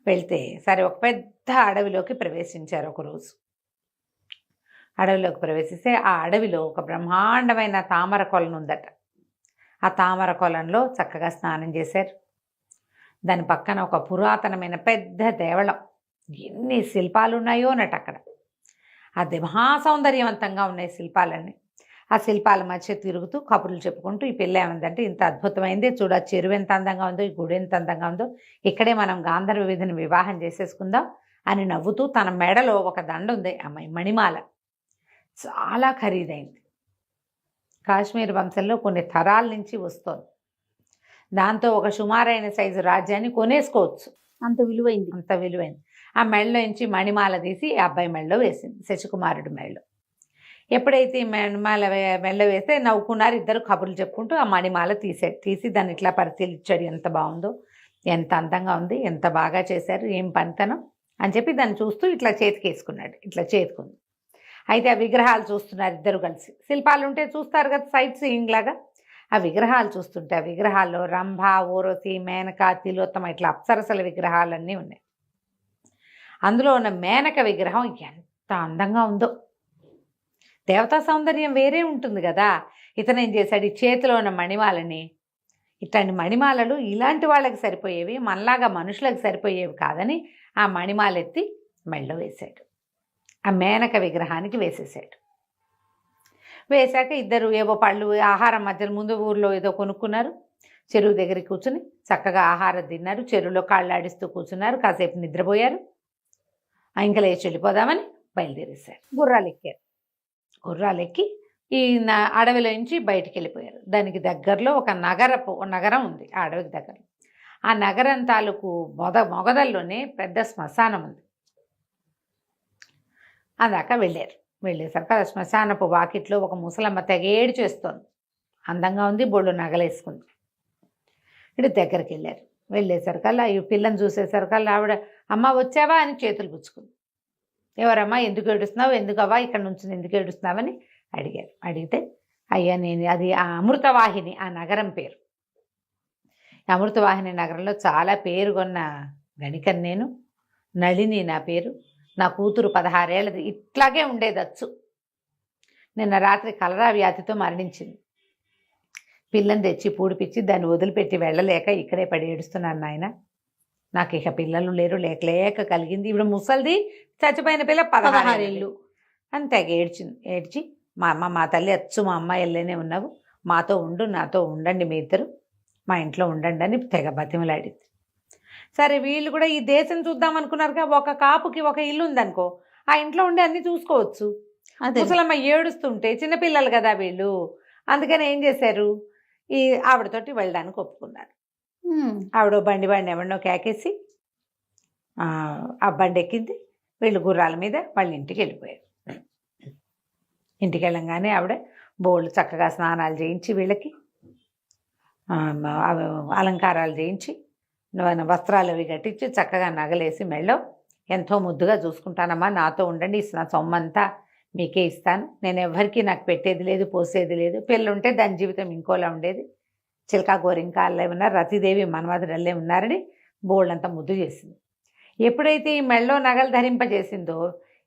వెళ్తే సరే ఒక పెద్ద అడవిలోకి ప్రవేశించారు. ఒకరోజు అడవిలోకి ప్రవేశిస్తే ఆ అడవిలో ఒక బ్రహ్మాండమైన తామర కొలను ఉందట. ఆ తామర కొలంలో చక్కగా స్నానం చేశారు. దాని పక్కన ఒక పురాతనమైన పెద్ద దేవళం, ఎన్ని శిల్పాలు ఉన్నాయో అన్నట్టు అక్కడ. అది మహాసౌందర్యవంతంగా ఉన్నాయి శిల్పాలన్నీ. ఆ శిల్పాల మధ్య తిరుగుతూ కబుర్లు చెప్పుకుంటూ ఈ పిల్ల ఏమందంటే, ఇంత అద్భుతమైంది చూడ, చెరువు ఎంత అందంగా ఉందో, ఈ గుడి ఎంత అందంగా ఉందో, ఇక్కడే మనం గాంధర్వ విధిని వివాహం చేసేసుకుందాం అని నవ్వుతూ, తన మెడలో ఒక దండ ఉంది అమ్మాయి, మణిమాల, చాలా ఖరీదైంది. కాశ్మీర్ వంశంలో కొన్ని తరాల నుంచి వస్తోంది. దాంతో ఒక సుమారైన సైజు రాజ్యాన్ని కొనేసుకోవచ్చు, అంత విలువైంది. అంత విలువైంది. ఆ మెడలో నుంచి మణిమాల తీసి ఆ అబ్బాయి మెడలో వేసింది, శశికుమారుడి మెడలో. ఎప్పుడైతే ఈ మణిమాల మెడలో వేస్తే నవ్వుకున్నారు ఇద్దరు, కబుర్లు చెప్పుకుంటూ. ఆ మణిమాల తీసి దాన్ని ఇట్లా పరిశీలించాడు, ఎంత బాగుందో, ఎంత అందంగా ఉంది, ఎంత బాగా చేశారు, ఏం పనితనం అని చెప్పి దాన్ని చూస్తూ ఇట్లా చేతికి వేసుకున్నాడు, ఇట్లా చేతికుంది. అయితే ఆ విగ్రహాలు చూస్తున్నారు ఇద్దరు కలిసి. శిల్పాలు ఉంటే చూస్తారు కదా సైట్ సీయింగ్ లాగా. ఆ విగ్రహాలు చూస్తుంటే ఆ విగ్రహాల్లో రంభ, ఊర్వశి, మేనక, తిలోత్తమ ఇట్లా అప్సరసల విగ్రహాలన్నీ ఉన్నాయి. అందులో ఉన్న మేనక విగ్రహం ఎంత అందంగా ఉందో. దేవతా సౌందర్యం వేరే ఉంటుంది కదా. ఇతను ఏం చేశాడు, ఈ చేతిలో ఉన్న మణిమాలని, ఇట్లాంటి మణిమాలలు ఇలాంటి వాళ్ళకి సరిపోయేవి, మనలాగా మనుషులకు సరిపోయేవి కాదని ఆ మణిమాల ఎత్తి మెడలో వేశాడు, ఆ మేనక విగ్రహానికి వేసేసాడు. వేశాక ఇద్దరు ఏవో పళ్ళు ఆహారం మధ్యలో ముందు ఊర్లో ఏదో కొనుక్కున్నారు, చెరువు దగ్గరికి కూర్చుని చక్కగా ఆహారం తిన్నారు, చెరువులో కాళ్ళు ఆడిస్తూ కూర్చున్నారు, కాసేపు నిద్రపోయారు. ఇంకా లేచి వెళ్ళిపోదామని బయలుదేరేశారు. గుర్రాలు ఎక్కారు. గుర్రాలు ఎక్కి ఈ అడవిలో నుంచి బయటికి వెళ్ళిపోయారు. దానికి దగ్గరలో ఒక నగరం ఉంది ఆ అడవికి దగ్గర. ఆ నగరం తాలూకు మొగదల్లోనే పెద్ద శ్మశానం ఉంది. అందాక వెళ్ళారు. వెళ్ళేసరికి ఆ శ్మశానపు వాకిట్లో ఒక ముసలమ్మ తెగేడు చేస్తోంది. అందంగా ఉంది, బొళ్ళు నగలేసుకుంది. ఇటు దగ్గరికి వెళ్ళారు. వెళ్ళేసరికల్లా ఈ పిల్లని చూసేసరికల్లా ఆవిడ, అమ్మ వచ్చావా అని చేతులు పుచ్చుకుంది. ఎవరమ్మా, ఎందుకు ఏడుస్తున్నావు, ఎందుకవ్వా ఇక్కడ నుంచి ఎందుకు ఏడుస్తున్నావని అడిగారు. అడిగితే, అయ్యా నేను అది ఆ అమృతవాహిని, ఆ నగరం పేరు. అమృతవాహిని నగరంలో చాలా పేరుగొన్న గణికని నేను, నళిని నా పేరు, నా కూతురు 16 ఏళ్ళది, ఇట్లాగే ఉండేదచ్చు. నిన్న రాత్రి కలరా వ్యాధితో మరణించింది. పిల్లని తెచ్చి పూడిపిచ్చి దాన్ని వదిలిపెట్టి వెళ్ళలేక ఇక్కడే పడి ఏడుస్తున్నాను నాయన. నాకు ఇక పిల్లలు లేరు, లేక కలిగింది. ఇప్పుడు ముసలిది, చచ్చిపోయిన పిల్ల 16 ఏళ్ళు అని తెగ ఏడ్చి మా అమ్మ, మా తల్లి అచ్చు మా అమ్మ ఎల్లేనే ఉన్నావు, మాతో ఉండు, నాతో ఉండండి, మీ ఇద్దరు మా ఇంట్లో ఉండండి అని తెగ బతిమలాడింది. సరే వీళ్ళు కూడా ఈ దేశం చూద్దాం అనుకున్నారుగా. ఒక కాపుకి ఒక ఇల్లు ఉందనుకో, ఆ ఇంట్లో ఉండి అన్ని చూసుకోవచ్చు. ముసలమ్మ ఏడుస్తుంటే చిన్నపిల్లలు కదా వీళ్ళు, అందుకని ఏం చేశారు, ఈ ఆవిడతోటి వెళ్ళడానికి ఒప్పుకున్నారు. ఆవిడ బండి ఎవరినో కేకేసి ఆ బండి ఎక్కింది. వీళ్ళు గుర్రాల మీద వాళ్ళ ఇంటికి వెళ్ళిపోయారు. ఇంటికి వెళ్ళంగానే ఆవిడ బోళ్ళు చక్కగా స్నానాలు చేయించి, వీళ్ళకి అలంకారాలు చేయించి, వస్త్రాలు అవి కట్టించి, చక్కగా నగలేసి మెళ్ళో, ఎంతో ముద్దుగా చూసుకుంటానమ్మా, నాతో ఉండండి, నా సొమ్మంతా మీకే ఇస్తాను, నేను ఎవరికి నాకు పెట్టేది లేదు, పోసేది లేదు. పెళ్ళుంటే దాని జీవితం ఇంకోలా ఉండేది, చిలకా గోరింకాళ్ళే ఉన్నారు, రతిదేవి మన్మధుడల్లే ఉన్నారని బోళ్ళంతా ముద్దు చేసింది. ఎప్పుడైతే ఈ మెళ్ళో నగలు ధరింపజేసిందో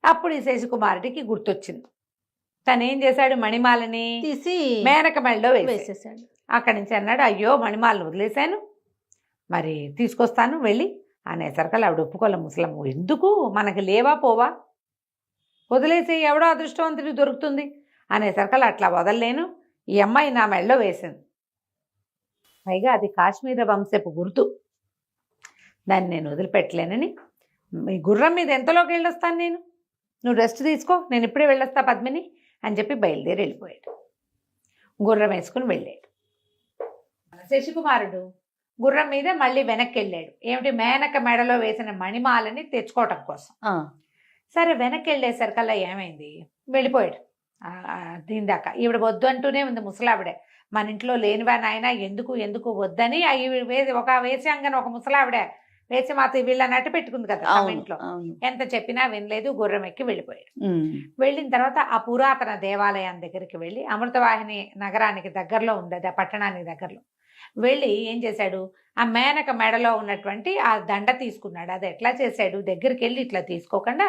అప్పుడు ఈ శశికుమారుడికి గుర్తొచ్చింది. తను ఏం చేశాడు, మణిమాలని తీసి మేనక మెళ్ళో వేసేసాడు. అక్కడి నుంచి అన్నాడు, అయ్యో మణిమాలను వదిలేశాను, మరి తీసుకొస్తాను వెళ్ళి అనేసరికల్ ఆవిడ ఒప్పుకోలే. ముసలమ్మ, ఎందుకు, మనకి లేవా పోవా, వదిలేసి ఎవడో అదృష్టవంతుడికి దొరుకుతుంది అనేసరికల్ అట్లా వదలలేను, ఈ అమ్మాయి నా మెళ్ళో వేసింది, పైగా అది కాశ్మీర వంశపు గుర్తు, దాన్ని నేను వదిలిపెట్టలేనని, ఈ గుర్రం మీద ఎంతలోకి వెళ్ళొస్తాను నేను, నువ్వు రెస్ట్ తీసుకో, నేను ఇప్పుడే వెళ్ళొస్తా పద్మిని అని చెప్పి బయలుదేరి వెళ్ళిపోయాడు. గుర్రం వేసుకుని వెళ్ళాడు. శశికుమారుడు గుర్రం మీద మళ్ళీ వెనక్కి వెళ్ళాడు. ఏమిటి, మేనక మెడలో వేసిన మణిమాలని తెచ్చుకోవటం కోసం. సరే వెనక్కి వెళ్ళేసరికల్లా ఏమైంది, వెళ్ళిపోయాడు. దీని దాకా ఈవిడ వద్దు అంటూనే ఉంది ముసలావిడే, మన ఇంట్లో లేనివా నాయన, ఎందుకు వద్దని ఒక వేసాంగని ఒక ముసలావిడే వేసి మాతో వీళ్ళని అట్టు పెట్టుకుంది కదా ఇంట్లో. ఎంత చెప్పినా వినలేదు, గుర్రం ఎక్కి వెళ్ళిపోయాడు. వెళ్ళిన తర్వాత ఆ పురాతన దేవాలయం దగ్గరికి వెళ్ళి, అమృతవాహిని నగరానికి దగ్గరలో ఉంది అది, ఆ పట్టణానికి దగ్గరలో వెళ్ళి ఏం చేశాడు, ఆ మేనక మెడలో ఉన్నటువంటి ఆ దండ తీసుకున్నాడు. అది ఎట్లా చేశాడు, దగ్గరికి వెళ్ళి ఇట్లా తీసుకోకుండా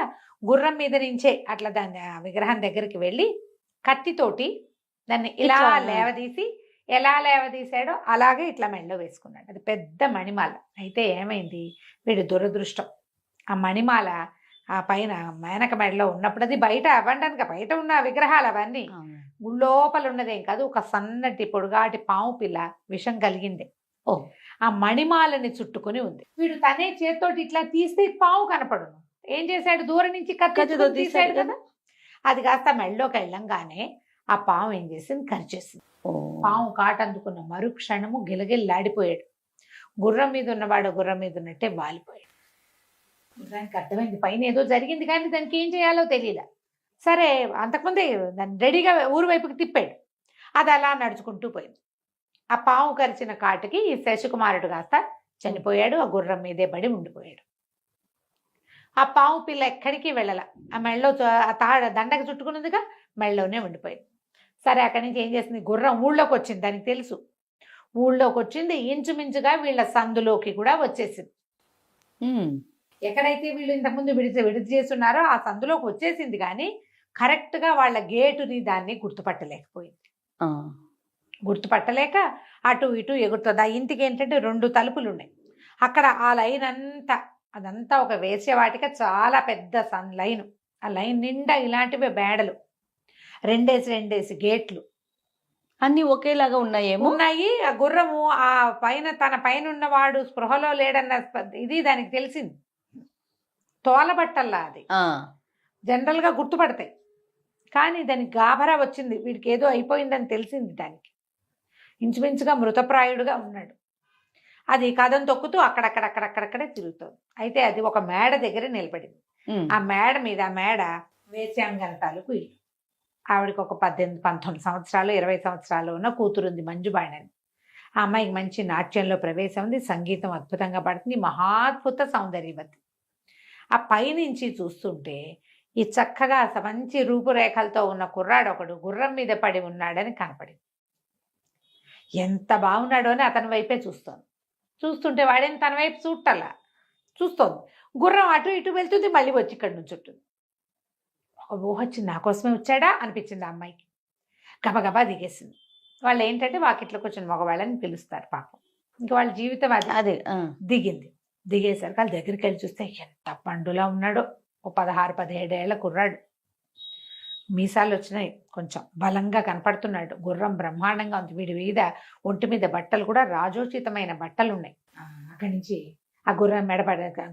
గుర్రం మీద నుంచే అట్లా దాన్ని ఆ విగ్రహం దగ్గరికి వెళ్ళి కత్తితోటి దాన్ని ఇలా లేవదీసి, ఎలా లేవదీశాడో అలాగే ఇట్లా మెడలో వేసుకున్నాడు. అది పెద్ద మణిమాల. అయితే ఏమైంది, వీడి దురదృష్టం, ఆ మణిమాల ఆ పైన మేనక మెడలో ఉన్నప్పుడు అది బయట అవ్వండానికి బయట ఉన్న విగ్రహాలు అవన్నీ లోపల ఉన్నదేం కాదు, ఒక సన్నటి పొడుగాటి పాము పిల్ల విషం కలిగింది. ఓ. ఆ మణిమాలని చుట్టుకొని ఉంది. వీడు తనే చేత్తోటి ఇట్లా తీస్తే పాము కనపడును. ఏం చేశాడు, దూరం నుంచి కత్తితో తీసాడు కదా, అది కాస్త మెడలోకి వెళ్ళంగానే ఆ పాము ఏం చేసింది, కరిచేసింది. పాము కాటందుకున్న మరుక్షణము గిలగిల్లాడిపోయాడు. గుర్రం మీద ఉన్నవాడు గుర్రం మీద ఉన్నట్టే వాలిపోయాడు. దానికి అర్థమైంది పైన ఏదో జరిగింది, కానీ దానికి ఏం చేయాలో తెలియలే. సరే, అంతకుముందే దాన్ని రెడీగా ఊరు వైపుకి తిప్పాడు. అది అలా నడుచుకుంటూ పోయింది. ఆ పాము కరిచిన కాటుకి ఈ శశికుమారుడు కాస్త చనిపోయాడు. ఆ గుర్రం మీదే పడి ఉండిపోయాడు. ఆ పాము పిల్ల ఎక్కడికి వెళ్ళాల. ఆ మెళ్ళలో దండకు చుట్టుకున్నదిగా మెళ్ళలోనే ఉండిపోయింది. సరే, అక్కడి నుంచి ఏం చేసింది, గుర్రం ఊళ్ళోకి వచ్చింది. దానికి తెలుసు ఊళ్ళోకి వచ్చింది. ఇంచుమించుగా వీళ్ళ సందులోకి కూడా వచ్చేసింది. ఎక్కడైతే వీళ్ళు ఇంతకుముందు విడిచి చేస్తున్నారో ఆ సందులోకి వచ్చేసింది, కానీ కరెక్ట్గా వాళ్ళ గేటుని దాన్ని గుర్తుపట్టలేకపోయింది. గుర్తుపట్టలేక అటు ఇటు ఎగురుతుంది. ఆ ఇంటికి ఏంటంటే 2 తలుపులు ఉన్నాయి. అక్కడ ఆ లైన్ అంతా అదంతా ఒక వేసేవాటిక చాలా పెద్ద లైను. ఆ లైన్ నిండా ఇలాంటివే బేడలు, 2 గేట్లు అన్ని ఒకేలాగా ఉన్నాయి. ఆ గుర్రము ఆ పైన తన పైన ఉన్నవాడు స్పృహలో లేడన్న ఇది దానికి తెలిసింది. తోలబట్టల్లా అది జనరల్ గా గుర్తుపడతాయి, కానీ దానికి గాభరా వచ్చింది. వీడికి ఏదో అయిపోయిందని తెలిసింది. దానికి ఇంచుమించుగా మృతప్రాయుడుగా ఉన్నాడు. అది కథం తొక్కుతూ అక్కడక్కడే తిరుగుతుంది. అయితే అది ఒక మేడ దగ్గర నిలబడింది. ఆ మేడ మీద వేశ్యాంగన తాలూకు ఇల్లు. ఆవిడకి ఒక 18-19 సంవత్సరాలు 20 సంవత్సరాలు ఉన్న కూతురుంది, మంజుబాణని. ఆ అమ్మాయికి మంచి నాట్యంలో ప్రవేశం ఉంది, సంగీతం అద్భుతంగా పడుతుంది, మహాద్భుత సౌందర్యవతి. ఆ పైనుంచి చూస్తుంటే ఈ చక్కగా మంచి రూపురేఖలతో ఉన్న కుర్రాడు ఒకడు గుర్రం మీద పడి ఉన్నాడని కనపడింది. ఎంత బాగున్నాడో అని అతని వైపే చూస్తుంటే వాడేం తన వైపు చూడటల్లా, చూస్తోంది. గుర్రం అటు ఇటు వెళ్తుంది, మళ్ళీ వచ్చి ఇక్కడ నుంచి ఉంటుంది. ఒక ఊహ వచ్చింది, నా కోసమే వచ్చాడా అనిపించింది ఆ అమ్మాయికి. గబగబా దిగేసింది. వాళ్ళు ఏంటంటే వాకిట్లోకి వచ్చిన మగవాళ్ళని పిలుస్తారు పాపం, ఇంకా వాళ్ళ జీవితం అదే. దిగింది. దిగేసరికి వాళ్ళ దగ్గరికి వెళ్ళి చూస్తే ఎంత పండులా ఉన్నాడో. ఓ 16-17 ఏళ్ల కుర్రాడు, మీసాలు వచ్చినాయి, కొంచెం బలంగా కనపడుతున్నాడు. గుర్రం బ్రహ్మాండంగా ఉంది. వీడి మీద ఒంటి మీద బట్టలు కూడా రాజోచితమైన బట్టలు ఉన్నాయి. అక్కడి నుంచి ఆ గుర్రం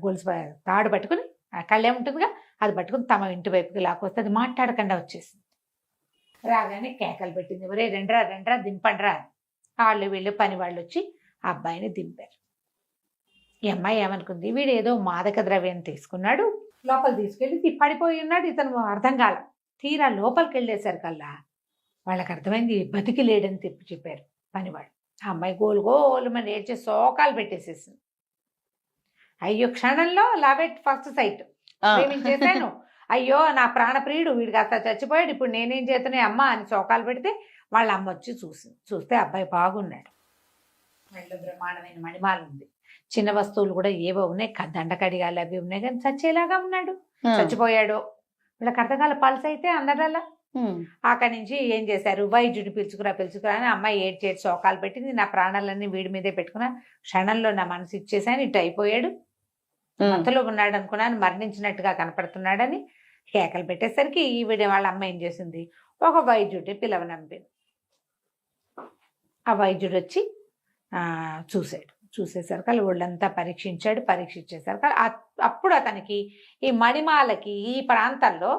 గొలుసు తాడు పట్టుకుని కళ్ళే ఉంటుందిగా, అది పట్టుకుని తమ ఇంటి వైపుకి లాక్కొస్తే అది మాట్లాడకుండా వచ్చేసింది. రాగానే కేకలు పెట్టింది, ఒరే రెండ్రా దింపండ్రా. వాళ్ళు వీళ్ళు పని వాళ్ళు వచ్చి ఆ అబ్బాయిని దింపారు. ఈ అమ్మాయి ఏమనుకుంది, వీడు ఏదో మాదక ద్రవ్యం తీసుకున్నాడు, లోపల తీసుకెళ్ళి పడిపోయి ఉన్నాడు, ఇతను అర్థం కాల. తీరా లోపలికి వెళ్ళేసరికల్లా వాళ్ళకి అర్థమైంది బతికి లేడని చెప్పారు పనివాడు. ఆ అమ్మాయి గోలుమని ఏడ్చే శోకాలు పెట్టేసేసింది. అయ్యో, క్షణంలో లవ్ ఎట్ ఫస్ట్ సైట్, ప్రేమించేశాను, అయ్యో నా ప్రాణప్రియుడు వీడు కాస్త చచ్చిపోయాడు, ఇప్పుడు నేనేం చేతనే అమ్మ అని శోకాలు పెడితే వాళ్ళ అమ్మ వచ్చి చూస్తే అబ్బాయి బాగున్నాడు. మెడలో బ్రహ్మాండమైన మణిమాల ఉంది, చిన్న వస్తువులు కూడా ఏవో ఉన్నాయి, దండకడిగాలు అవి ఉన్నాయి, కానీ చచ్చేలాగా ఉన్నాడు. చచ్చిపోయాడు. వీళ్ళకి అర్థకాల పల్స్ అయితే అందరల్లా. అక్కడి నుంచి ఏం చేశారు, వైద్యుడిని పిలుచుకురా అని అమ్మాయి ఏడ్చేటి శోకాలు పెట్టింది. నా ప్రాణాలన్నీ వీడి మీదే పెట్టుకున్నా, క్షణంలో నా మనసు ఇచ్చేసాను, ఇటు అయిపోయాడు, అంతలో ఉన్నాడు అనుకున్నాను, మరణించినట్టుగా కనపడుతున్నాడని కేకలు పెట్టేసరికి ఈవిడ వాళ్ళ అమ్మ ఏం చేసింది, ఒక వైద్యుడిని పిలవనంపింది. ఆ వైద్యుడు వచ్చి చూసేసరికి ఒళ్ళంతా పరీక్షించేసరికి అప్పుడు అతనికి ఈ మణిమాలకి ఈ ప్రాంతంలో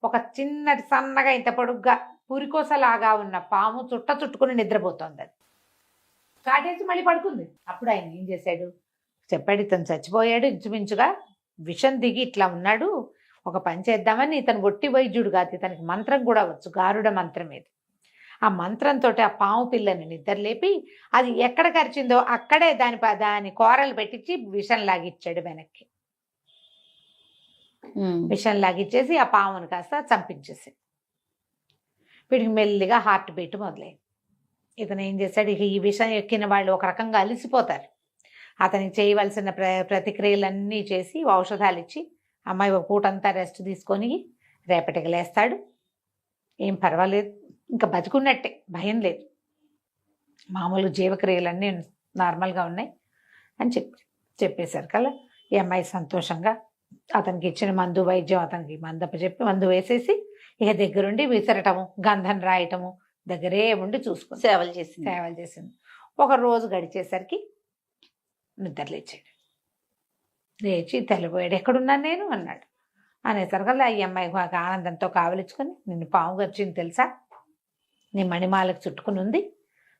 ఒక చిన్నటి సన్నగా ఇంత పొడుగ్గా పురికోసలాగా ఉన్న పాము చుట్టుకుని నిద్రపోతోంది. అది కాటేసి మళ్ళీ పడుకుంది. అప్పుడు ఆయన ఏం చేశాడు, చెప్పాడు, ఇతను చచ్చిపోయాడు, ఇంచుమించుగా విషం దిగి ఇట్లా ఉన్నాడు, ఒక పని చేద్దామని. ఇతను ఒట్టి వైద్యుడు కాదు, ఇతనికి మంత్రం కూడా వచ్చు, గారుడ మంత్రం ఏది. ఆ మంత్రంతో ఆ పాము పిల్లని నిద్రలేపి అది ఎక్కడ కరిచిందో అక్కడే దాని కూరలు పెట్టించి విషం లాగిచ్చాడు వెనక్కి. విషం లాగిచ్చేసి ఆ పామును కాస్త చంపించేసి వీడికి మెల్లిగా హార్ట్ బీట్ మొదలైంది. ఇతను ఏం చేశాడు, ఇక ఈ విషం ఎక్కిన వాళ్ళు ఒక రకంగా అలిసిపోతారు. అతనికి చేయవలసిన ప్రతిక్రియలన్నీ చేసి ఔషధాలు ఇచ్చి అమ్మాయి ఒక పూటంతా రెస్ట్ తీసుకొని రేపటికి లేస్తాడు, ఏం పర్వాలేదు, ఇంకా బతుకున్నట్టే, భయం లేదు, మామూలు జీవక్రియలన్నీ నార్మల్గా ఉన్నాయి అని చెప్పేశారు కదా. ఈ అమ్మాయి సంతోషంగా అతనికి ఇచ్చిన మందు వైద్యం అతనికి చెప్పి మందు వేసేసి ఇక దగ్గరుండి విసరటము, గంధం రాయటము, దగ్గరే ఉండి చూసుకుని సేవలు చేసింది. ఒక రోజు గడిచేసరికి నిద్ర లేచి తెల్లబోయాడు. ఎక్కడున్నాను నేను అన్నాడు. అనేసరికల్లా ఈ అమ్మాయి ఆనందంతో కావలించుకొని, నిన్ను పాము గరిచింది తెలుసా, నీ మణిమాలకు చుట్టుకుని ఉంది,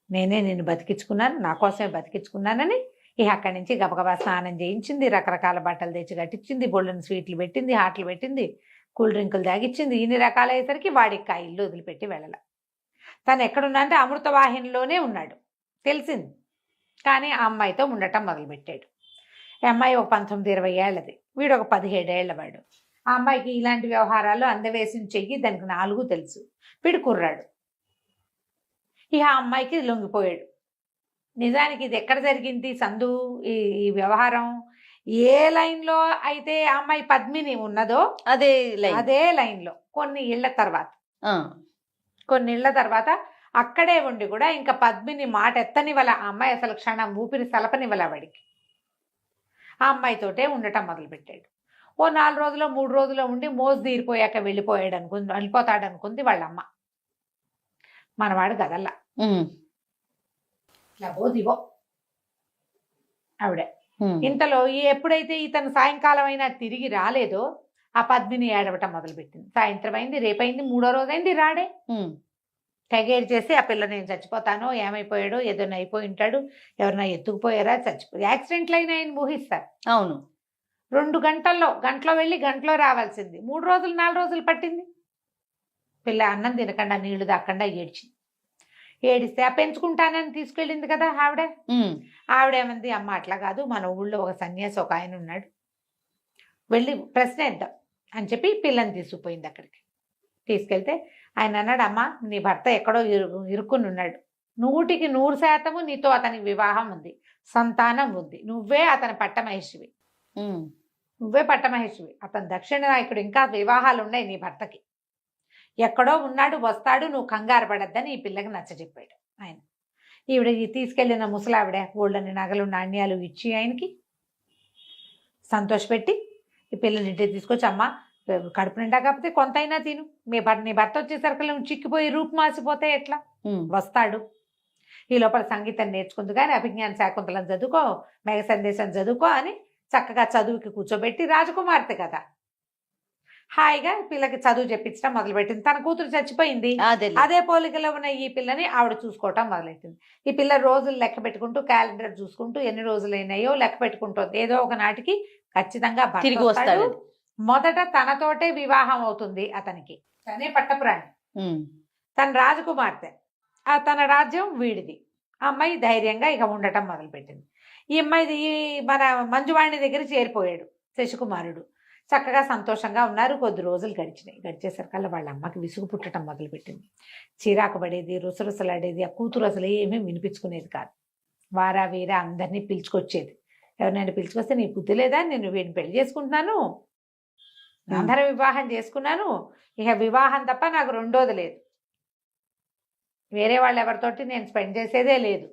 నేనే నిన్ను బతికించుకున్నాను, నా కోసమే బతికించుకున్నానని ఇక అక్కడి నుంచి గబగబా స్నానం చేయించింది, రకరకాల బట్టలు తెచ్చి కట్టించింది, బొళ్ళని స్వీట్లు పెట్టింది, హాట్లు పెట్టింది, కూల్ డ్రింకులు తాగిచ్చింది. ఇన్ని రకాలయ్యేసరికి వాడికి ఆ ఇల్లు వదిలిపెట్టి వెళ్ళాల. తను ఎక్కడున్నా అంటే అమృతవాహినిలోనే ఉన్నాడు తెలిసింది. కానీ ఆ అమ్మాయితో ఉండటం మొదలుపెట్టాడు. ఈ అమ్మాయి ఒక 19-20 ఏళ్ళది, వీడు ఒక 17 ఏళ్ల వాడు. ఆ అమ్మాయికి ఇలాంటి వ్యవహారాల్లో అందవేసిన చెయ్యి, దానికి 4 తెలుసు. వీడు కుర్రాడు. ఇక ఆ అమ్మాయికి లొంగిపోయాడు. నిజానికి ఇది ఎక్కడ జరిగింది సందు ఈ వ్యవహారం? ఏ లైన్లో అయితే ఆ అమ్మాయి పద్మిని ఉన్నదో అదే లైన్లో కొన్ని ఇళ్ల తర్వాత అక్కడే ఉండి కూడా ఇంకా పద్మిని మాట ఎత్తనివల ఆ అమ్మాయి అసలు క్షణం ఊపిరి సలపనివల వాడికి. ఆ అమ్మాయితోటే ఉండటం మొదలుపెట్టాడు. ఓ 4 రోజులు 3 రోజులు ఉండి మోజు తీరిపోయాక వెళ్ళిపోతాడు అనుకుంది వాళ్ళమ్మ. మనవాడు గదల్లా దివో ఆవిడే. ఇంతలో ఎప్పుడైతే ఇతను సాయంకాలం అయినా తిరిగి రాలేదో ఆ పద్మిని ఏడవటం మొదలుపెట్టింది. సాయంత్రం అయింది, రేపైంది, 3వ రోజు అయింది, రాడే. తెగేరు చేసి ఆ పిల్ల నేను చచ్చిపోతానో, ఏమైపోయాడో, ఏదైనా అయిపోయి ఉంటాడు, ఎవరైనా ఎత్తుకుపోయారా, యాక్సిడెంట్లు అయినా ఆయన ఊహిస్తారు. అవును. 2 గంటలో వెళ్ళి గంటలో రావాల్సింది 3 రోజులు 4 రోజులు పట్టింది. పిల్ల అన్నం తినకుండా నీళ్లు దాక్కుండా ఏడిస్తే ఆ పెంచుకుంటానని తీసుకెళ్ళింది కదా ఆవిడేమంది, అమ్మ అట్లా కాదు, మన ఊళ్ళో ఒక సన్యాసి ఒక ఆయన ఉన్నాడు, వెళ్ళి ప్రశ్న ఇద్దాం అని చెప్పి పిల్లని తీసుకుపోయింది. అక్కడికి తీసుకెళ్తే ఆయన అన్నాడు, అమ్మ నీ భర్త ఎక్కడో ఇరుక్కుని ఉన్నాడు, 100% నీతో అతనికి వివాహం ఉంది, సంతానం ఉంది, నువ్వే అతని పట్టమహేషివి, అతని దక్షిణ నాయకుడు, ఇంకా వివాహాలు ఉన్నాయి నీ భర్తకి, ఎక్కడో ఉన్నాడు, వస్తాడు, నువ్వు కంగారు పడద్దని ఈ పిల్లకి నచ్చజెప్పాడు ఆయన. ఈవిడ తీసుకెళ్లిన ముసలావిడ ఓళ్ళని నగలు నాణ్యాలు ఇచ్చి ఆయనకి సంతోషపెట్టి ఈ పిల్లని ఇంటికి తీసుకొచ్చి, అమ్మ కడుపు నిండా కాకపోతే కొంతైనా తిను, నీ భర్త వచ్చేసరికి నువ్వు చిక్కిపోయి రూపు మాసిపోతే ఎట్లా, వస్తాడు, ఈ లోపల సంగీతం నేర్చుకుంది కానీ అభిజ్ఞాన శాకుంతలం చదువుకో, మేఘ సందేశం చదువుకో అని చక్కగా చదువుకి కూర్చోబెట్టి, రాజకుమార్తె కదా హాయిగా పిల్లకి చదువు చెప్పించడం మొదలుపెట్టింది. తన కూతురు చచ్చిపోయింది, అదే పోలికలో ఉన్న ఈ పిల్లని ఆవిడ చూసుకోవటం మొదలెట్టింది. ఈ పిల్ల రోజులు లెక్క పెట్టుకుంటూ, క్యాలెండర్ చూసుకుంటూ ఎన్ని రోజులు అయినాయో లెక్క పెట్టుకుంటుంది. ఏదో ఒక నాటికి ఖచ్చితంగా తిరిగి వస్తాడు. మొదట తనతోటే వివాహం అవుతుంది అతనికి, తనే పట్టపురాణి, తన రాజకుమార్తె, తన రాజ్యం వీడిది. ఆ అమ్మాయి ధైర్యంగా ఇక ఉండటం మొదలుపెట్టింది. ఈ అమ్మాయి మన మంజువాణి దగ్గర చేరిపోయాడు శశికుమారుడు. చక్కగా సంతోషంగా ఉన్నారు. కొద్ది రోజులు గడిచేసరికల్లా వాళ్ళ అమ్మకి విసుగు పుట్టడం మొదలుపెట్టింది. చిరాకు పడేది, రుసరుసలాడేది. ఆ కూతురు అసలు ఏమీ వినిపించుకునేది కాదు. వారా వీరా అందరినీ పిలుచుకొచ్చేది. ఎవరినైనా పిలుచుకొస్తే నీ బుద్ధి లేదా, నేను వీడిని పెళ్లి చేసుకుంటున్నాను, గాంధర్వ వివాహం చేసుకున్నాను, ఇక వివాహం తప్ప నాకు రెండోది లేదు, వేరే వాళ్ళు ఎవరితోటి నేను స్పెండ్ చేసేదే లేదు,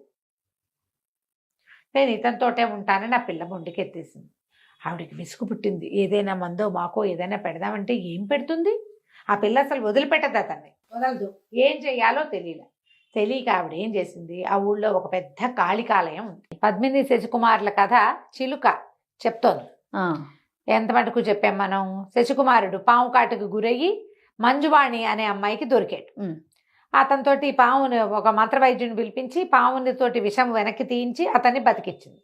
నేను ఇతనితోటే ఉంటానని ఆ పిల్ల మొండికెత్తేసింది. ఆవిడకి విసుగు పుట్టింది. ఏదైనా మందో మాకో ఏదైనా పెడదామంటే ఏం పెడుతుంది ఆ పిల్ల, అసలు వదిలిపెట్టదు, అతన్ని వదలదు. ఏం చెయ్యాలో తెలియక ఆవిడ ఏం చేసింది, ఆ ఊళ్ళో ఒక పెద్ద కాళికాలయం ఉంది. పద్మిని శశికుమారుల కథ చిలుక చెప్తోంది. ఎంత మటుకు చెప్పాం మనం, శశికుమారుడు పాము కాటుకు గురయ్యి మంజువాణి అనే అమ్మాయికి దొరికాడు. అతనితోటి పాముని ఒక మంత్రవైద్యుని పిలిపించి పామునితోటి విషం వెనక్కి తీయించి అతన్ని బతికిచ్చింది.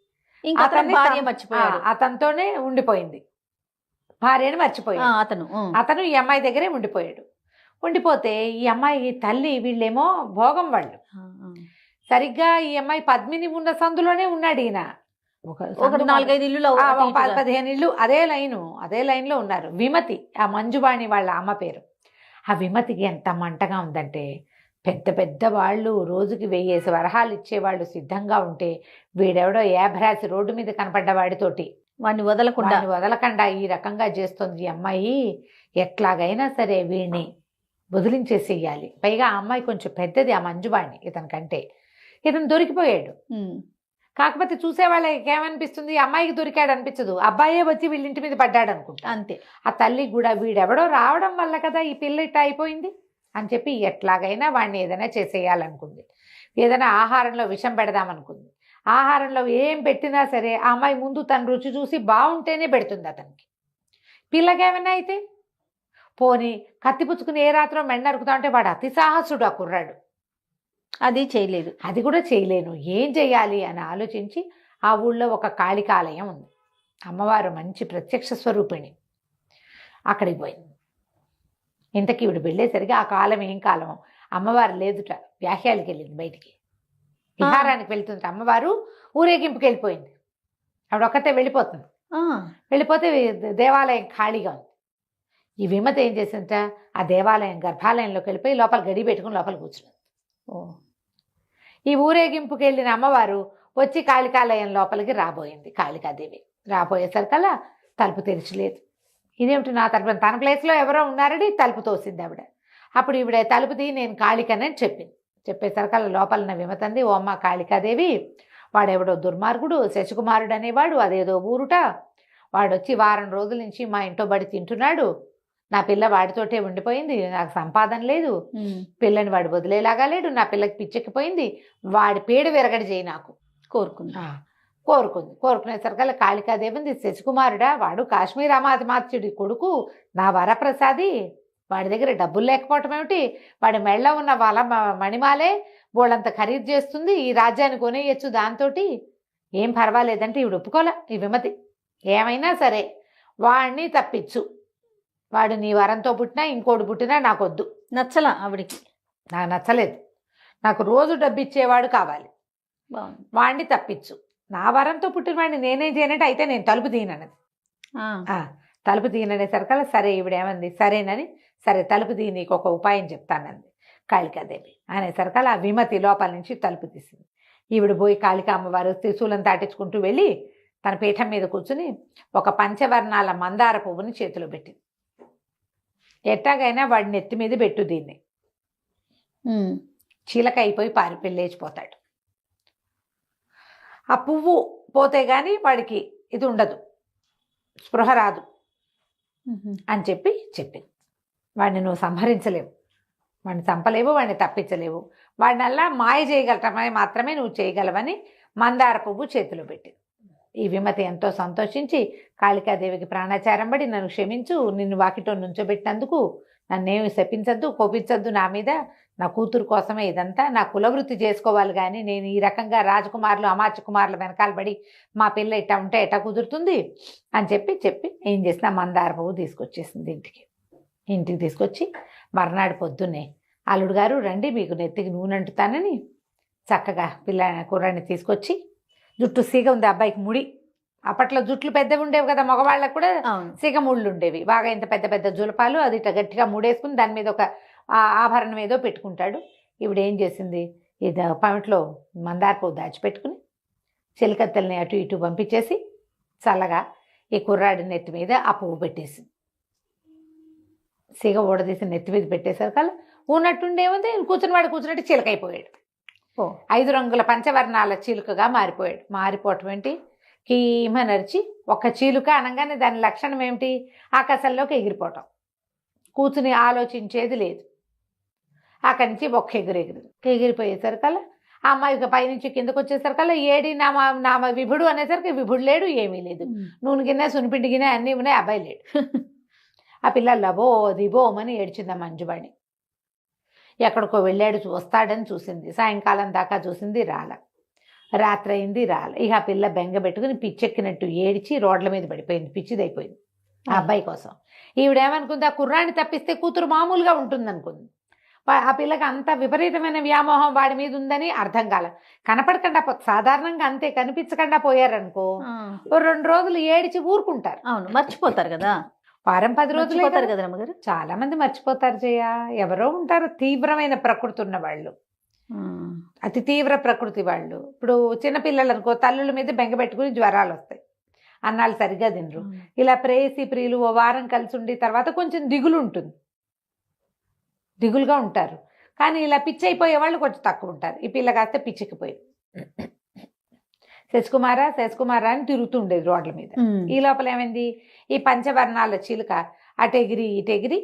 అతనితోనే ఉండిపోయింది, భార్యని మర్చిపోయింది. అతను ఈ అమ్మాయి దగ్గరే ఉండిపోతే ఈ అమ్మాయి తల్లి, వీళ్ళేమో భోగం వాళ్ళు, సరిగ్గా ఈ అమ్మాయి పద్మిని ఉన్న సందులోనే ఉన్నాడు ఈయన. ఒక 4-5 ఇల్లు 15 ఇల్లు అదే లైన్లో ఉన్నారు. విమతి ఆ మంజువాణి వాళ్ళ అమ్మ పేరు. ఆ విమతికి ఎంత మంటగా ఉందంటే, పెద్ద వాళ్ళు రోజుకి 1000 వరహాలు ఇచ్చేవాళ్ళు సిద్ధంగా ఉంటే, వీడెవడో ఏభరాసి రోడ్డు మీద కనపడ్డ వాడితోటి వాడిని వదలకుండా ఈ రకంగా చేస్తుంది ఈ అమ్మాయి. ఎట్లాగైనా సరే వీడిని వదిలించేసేయాలి. పైగా ఆ అమ్మాయి కొంచెం పెద్దది, ఆ మంజువాణి ఇతనికంటే. ఇతను దొరికిపోయాడు. కాకపోతే చూసే వాళ్ళకి ఏమనిపిస్తుంది, అమ్మాయికి దొరికాడు అనిపించదు, అబ్బాయే వచ్చి వీళ్ళింటి మీద పడ్డాడు అనుకుంటా. అంతే. ఆ తల్లికి కూడా వీడెవడో రావడం వల్ల కదా ఈ పిల్ల ఇట్లా అయిపోయింది అని చెప్పి ఎట్లాగైనా వాడిని ఏదైనా చేసేయాలనుకుంది. ఏదైనా ఆహారంలో విషం పెడదామనుకుంది. ఆహారంలో ఏం పెట్టినా సరే ఆ అమ్మాయి ముందు తన రుచి చూసి బాగుంటేనే పెడుతుంది అతనికి. పిల్లకేమైనా అయితే పోనీ కత్తి పుచ్చుకుని ఏ రాత్రో మెండ నరుకుతా ఉంటే వాడు అతి సాహసుడు ఆ కుర్రాడు. అది చేయలేదు. అది కూడా చేయలేను, ఏం చెయ్యాలి అని ఆలోచించి ఆ ఊళ్ళో ఒక కాళికాలయం ఉంది, అమ్మవారు మంచి ప్రత్యక్ష స్వరూపిణి, అక్కడికి పోయింది. ఇంతకీ ఇవిడు వెళ్ళేసరికి ఆ కాలం ఏం కాలం, అమ్మవారు లేదుట, వ్యాహ్యాలకి వెళ్ళింది, బయటికి విహారానికి వెళ్తుంది. అమ్మవారు ఊరేగింపుకి వెళ్ళిపోయింది. ఆవిడ ఒక్కతే వెళ్ళిపోతుంది. వెళ్ళిపోతే దేవాలయం ఖాళీగా ఉంది. ఈ విమత ఏం చేసింట, ఆ దేవాలయం గర్భాలయంలోకి వెళ్ళిపోయి లోపల గడి పెట్టుకుని లోపల కూర్చుంది. ఈ ఊరేగింపుకి వెళ్ళిన అమ్మవారు వచ్చి కాళికాలయం లోపలికి రాబోయింది. కాళికాదేవి రాబోయేసరికల్లా తలుపు తెరిచలేదు. ఇదేమిటి నా తలుపు, తన ప్లేస్లో ఎవరో ఉన్నారని తలుపు తోసింది ఆవిడ. అప్పుడు ఈవిడ తలుపు తీయి నేను కాళికనని చెప్పింది. చెప్పేసరికల్లా లోపలన్న విమతంది, ఓ అమ్మ కాళికాదేవి, వాడెవడో దుర్మార్గుడు శశికుమారుడు అనేవాడు, అదేదో ఊరుట, వాడొచ్చి వారం రోజుల నుంచి మా ఇంట్లో బడి తింటున్నాడు, నా పిల్ల వాడితోటే ఉండిపోయింది, నాకు సంపాదన లేదు, పిల్లని వాడు వదిలేలాగా లేడు, నా పిల్లకి పిచ్చెక్కిపోయింది, వాడి పేడ విరగడి చేయి నాకు కోరుకునేసరికల్లా కాళికాదేవింది, శశికుమారుడా, వాడు కాశ్మీర్ అమాత్యుడి కొడుకు, నా వరప్రసాది, వాడి దగ్గర డబ్బులు లేకపోవటం ఏమిటి, వాడి మెళ్ళ ఉన్న వాళ్ళ మణిమాలే బోళ్ళంత ఖరీదు చేస్తుంది, ఈ రాజ్యాన్ని కొనేయచ్చు దాంతో, ఏం పర్వాలేదంటే ఈవిడ ఒప్పుకోలే. ఈ విమతి ఏమైనా సరే వాడిని తప్పించు, వాడు నీ వరంతో పుట్టినా ఇంకోటి పుట్టినా నాకొద్దు, నచ్చలా ఆవిడికి, నాకు నచ్చలేదు, నాకు రోజు డబ్బు ఇచ్చేవాడు కావాలి, వాడిని తప్పించు, నా వరంతో పుట్టిన వాడిని నేనేం చేయనంటే అయితే నేను తలుపు తీయనన్నది. తలుపు తీయననేసరికల్లా సరే ఈవిడేమంది, సరేనని, సరే తలుపు తీయి నీకు ఒక ఉపాయం చెప్తానంది కాళికాదేవి అనేసరికల్లా ఆ విమతి లోపల నుంచి తలుపు తీసింది. ఈవిడ పోయి కాళికా అమ్మవారు త్రిశూలం దాటించుకుంటూ వెళ్ళి తన పీఠం మీద కూర్చుని ఒక పంచవర్ణాల మందార పువ్వుని చేతిలో పెట్టింది. ఎట్టాగైనా వాడిని ఎత్తి మీద పెట్టు, దీన్ని చీలక అయిపోయి లేచిపోతాడు, ఆ పువ్వు పోతే గాని వాడికి ఇది ఉండదు, స్పృహ రాదు అని చెప్పింది. వాడిని నువ్వు సంహరించలేవు, వాడిని చంపలేవు, వాడిని తప్పించలేవు, వాడినల్లా మాయ చేయగలటమే మాత్రమే నువ్వు చేయగలవని మందార పువ్వు చేతిలో పెట్టింది. ఈ విమతి ఎంతో సంతోషించి కాళికాదేవికి ప్రాణాచారం పడి, నన్ను క్షమించు, నిన్ను వాకిటో నుంచోబెట్టినందుకు నన్నేమి శపించద్దు, కోపించద్దు నా మీద, నా కూతురు కోసమే ఇదంతా, నా కులవృత్తి చేసుకోవాలి, కానీ నేను ఈ రకంగా రాజకుమారులు అమాత్య కుమారుల వెనకాల పడి మా పిల్ల ఇట్టా ఉంటే ఎట్టా కుదురుతుంది అని చెప్పి ఏం చేసిన మందార పువ్వు తీసుకొచ్చేసింది ఇంటికి తీసుకొచ్చి మర్నాడు పొద్దున్నే అల్లుడు గారు రండి మీకు నెత్తికి నూనె అంటుతానని చక్కగా కుర్రాన్ని తీసుకొచ్చి, జుట్టు సీగ ఉంది అబ్బాయికి, ముడి అప్పట్లో జుట్లు పెద్దవి ఉండేవి కదా, మగవాళ్ళకు కూడా సీగ ముళ్ళు ఉండేవి బాగా, ఇంత పెద్ద పెద్ద జులపాలు, అది ఇట్లా గట్టిగా ముడేసుకుని దాని మీద ఒక ఆభరణం ఏదో పెట్టుకుంటాడు. ఇవిడ ఏం చేసింది, ఇది పమిట్లో మందార పువ్వు దాచిపెట్టుకుని చెలికత్తెల్ని అటు ఇటు పంపించేసి చల్లగా ఈ కుర్రాడి నెత్తి మీద ఆ పువ్వు పెట్టేసింది. సిగ ఊడదీసి నెత్తి మీద పెట్టేసరికల్లా ఉన్నట్టుండేముంది, కూర్చున్నట్టు చిలకైపోయాడు. 5 రంగుల పంచవర్ణాల చీలుకగా మారిపోయాడు. మారిపోవటం ఏంటి, కీమ నరిచి ఒక చీలుక అనగానే దాని లక్షణం ఏమిటి, ఆకాశంలోకి ఎగిరిపోవటం, కూర్చుని ఆలోచించేది లేదు. అక్కడి నుంచి ఒక్క ఎగిరిపోయేసరికల్లా ఆ అమ్మాయి పైనుంచి కిందకు వచ్చేసరికల్లా ఏడి నామ విభుడు అనేసరికి విభుడు లేడు, ఏమీ లేదు, నూనె గిన్నె సునిపిండి గిన్నె అన్నీ ఉన్నాయి, అబ్బాయి లేడు. ఆ పిల్ల లబో దిబోమని ఏడ్చింది మంజువాణి. ఎక్కడికో వెళ్ళాడు, వస్తాడని చూసింది, సాయంకాలం దాకా చూసింది, రాత్రి అయింది, ఇక ఆ పిల్ల బెంగ పెట్టుకుని పిచ్చెక్కినట్టు ఏడిచి రోడ్ల మీద పడిపోయింది, పిచ్చిదైపోయింది ఆ అబ్బాయి కోసం. ఈవిడేమనుకుంది, ఆ కుర్రాన్ని తప్పిస్తే కూతురు మామూలుగా ఉంటుంది అనుకుంది. ఆ పిల్లకి అంత విపరీతమైన వ్యామోహం వాడి మీద ఉందని అర్థం కాల. కనపడకుండా సాధారణంగా అంతే, కనిపించకుండా పోయారనుకో 2 రోజులు ఏడిచి ఊరుకుంటారు. అవును, మర్చిపోతారు కదా, వారం 10 రోజులు పోతారు కదా అమ్మగారు. చాలా మంది మర్చిపోతారు జయ, ఎవరో ఉంటారు తీవ్రమైన ప్రకృతి ఉన్న వాళ్ళు, అతి తీవ్ర ప్రకృతి వాళ్ళు. ఇప్పుడు చిన్నపిల్లలు అనుకో, తల్లుల మీద బెంగ పెట్టుకుని జ్వరాలు వస్తాయి, అన్నాళ్ళు సరిగ్గా తినరు. ఇలా ప్రేయసి ప్రియులు ఓ వారం కలిసి ఉండి తర్వాత కొంచెం దిగులు ఉంటుంది, దిగులుగా ఉంటారు. కానీ ఇలా పిచ్చి అయిపోయే వాళ్ళు కొంచెం తక్కువ ఉంటారు. ఈ పిల్ల కాస్తే పిచ్చికిపోయింది. శశికుమారా అని తిరుగుతూ ఉండేది రోడ్ల మీద. ఈ లోపల ఏమైంది, ఈ పంచవర్ణాల చిలుక అటెగిరి ఇటెగిరి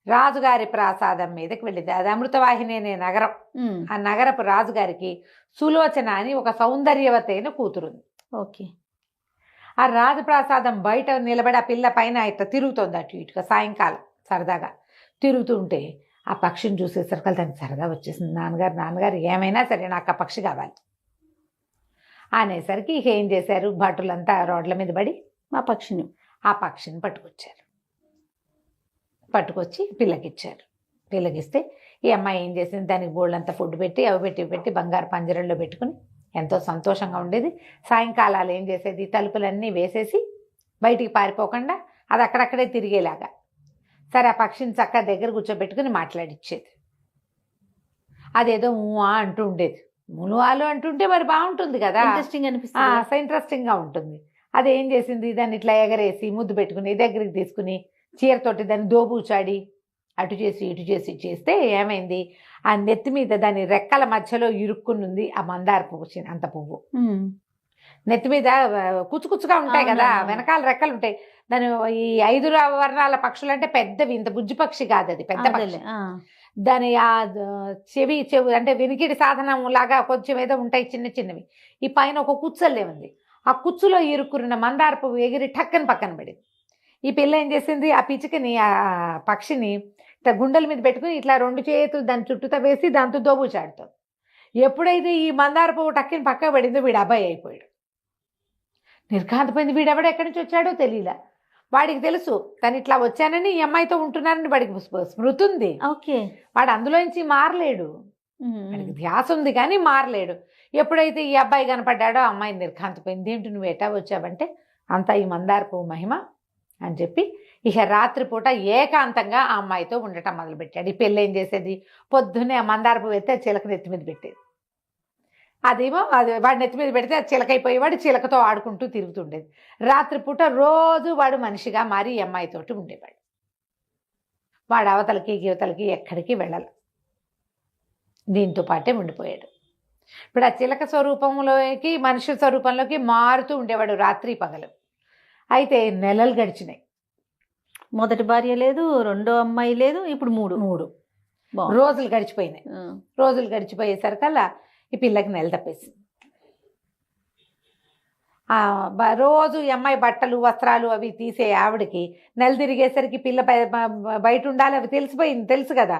రాజుగారి ప్రాసాదం మీదకి వెళ్ళింది. అది అమృతవాహిని అనే నగరం. ఆ నగరపు రాజుగారికి సులోచన అని ఒక సౌందర్యవతైన కూతురుంది. ఓకే. ఆ రాజప్రాసాదం బయట నిలబడి ఆ పిల్ల పైన ఇట్లా తిరుగుతోంది అటు ఇటుగా. సాయంకాలం సరదాగా తిరుగుతూ ఉంటే ఆ పక్షిని చూసేసరికి దానికి సరదా వచ్చేసింది. నాన్నగారు ఏమైనా సరే నాకు ఆ పక్షి కావాలి అనేసరికి ఇక ఏం చేశారు, భటులంతా రోడ్ల మీద పడి ఆ పక్షిని పట్టుకొచ్చి పిల్లకిచ్చారు. పిల్లకిస్తే ఈ అమ్మాయి ఏం చేసింది, దానికి బోళ్ళంతా ఫుడ్ పెట్టి అవి పెట్టి బంగారు పంజరంలో పెట్టుకుని ఎంతో సంతోషంగా ఉండేది. సాయంకాలాలు ఏం చేసేది, తలుపులన్నీ వేసేసి బయటికి పారిపోకుండా అది అక్కడక్కడే తిరిగేలాగా సరే ఆ పక్షిని చక్కగా దగ్గర కూర్చోబెట్టుకుని మాట్లాడిచ్చేది. అదేదో ఊహా అంటూ ఉండేది. మునువాలు అంటుంటే మరి బాగుంటుంది కదా, ఇంట్రెస్టింగ్ అనిపిస్తుంది, ఇంట్రెస్టింగ్గా ఉంటుంది. అది ఏం చేసింది, దాన్ని ఇట్లా ఎగరేసి ముద్దు పెట్టుకుని దగ్గరికి తీసుకుని చీరతోటి దాన్ని దోబూచాడి అటు చేసి ఇటు చేసి చేస్తే ఏమైంది, ఆ నెత్తి మీద దాని రెక్కల మధ్యలో ఇరుక్కునుంది ఆ మందార పువ్వు, అంత పువ్వు నెత్తి మీద కుచ్చుకుచ్చుగా ఉంటాయి కదా, వెనకాల రెక్కలు ఉంటాయి. దాని ఈ 5 వర్ణాల పక్షులు అంటే పెద్దవి, ఇంత బుజ్జి పక్షి కాదు అది, పెద్ద పక్షి. దాని ఆ చెవి అంటే వినికిడి సాధనం లాగా కొంచెం ఏదో ఉంటాయి చిన్నవి. ఈ పైన ఒక కుచ్చల్లే ఉంది. ఆ కుచ్చులో ఇరుక్కున్న మందార పువ్వు ఎగిరి టక్కని పక్కన పడింది. ఈ పిల్ల ఏం చేసింది, ఆ పిచ్చికని ఆ పక్షిని ఇట్లా గుండెల మీద పెట్టుకుని ఇట్లా 2 చేతులు దాని చుట్టూతో వేసి దాంతో దోబూచాడుతాం. ఎప్పుడైతే ఈ మందార పువ్వు టక్కని పక్క పడిందో వీడు అబ్బాయి అయిపోయాడు. నిర్ఘాంతపోయింది. వీడెవడో ఎక్కడి నుంచి వచ్చాడో తెలియలే. వాడికి తెలుసు తను ఇట్లా వచ్చానని ఈ అమ్మాయితో ఉంటున్నానని వాడికి స్మృతి ఉంది. ఓకే. వాడు అందులోంచి మారలేడు, వాడికి ధ్యాస ఉంది కానీ మారలేడు. ఎప్పుడైతే ఈ అబ్బాయి కనపడ్డాడో అమ్మాయి నిర్ఘాంతపోయింది. ఏంటి నువ్వు ఎటా వచ్చావంటే అంతా ఈ మందార పువ్వు మహిమ అని చెప్పి ఇక రాత్రిపూట ఏకాంతంగా ఆ అమ్మాయితో ఉండటం మొదలుపెట్టాడు. ఈ పెళ్ళి ఏం చేసేది, పొద్దున్నే ఆ మందార పువ్వు ఎత్తే చిలక నెత్తి మీద పెట్టేది. అదేమో అది వాడి నెత్తి మీద పెడితే అది చిలకైపోయేవాడు, చిలకతో ఆడుకుంటూ తిరుగుతుండేది. రాత్రిపూట రోజు వాడు మనిషిగా మారి ఈ అమ్మాయితోటి ఉండేవాడు. వాడు అవతలకి యువతలకి ఎక్కడికి వెళ్ళాలి, దీంతో పాటే ఉండిపోయాడు. ఇప్పుడు ఆ చిలక స్వరూపంలోకి మనిషి స్వరూపంలోకి మారుతూ ఉండేవాడు రాత్రి పగలు. అయితే నెలలు గడిచినాయి. మొదటి భార్య లేదు, రెండో అమ్మాయి లేదు, ఇప్పుడు మూడు రోజులు గడిచిపోయినాయి. రోజులు గడిచిపోయేసరికల్లా ఈ పిల్లకి నెల తప్పేసింది. రోజు ఈ అమ్మాయి బట్టలు వస్త్రాలు అవి తీసే ఆవిడకి నెల తిరిగేసరికి పిల్ల బయట ఉండాలి, అవి తెలుసు కదా.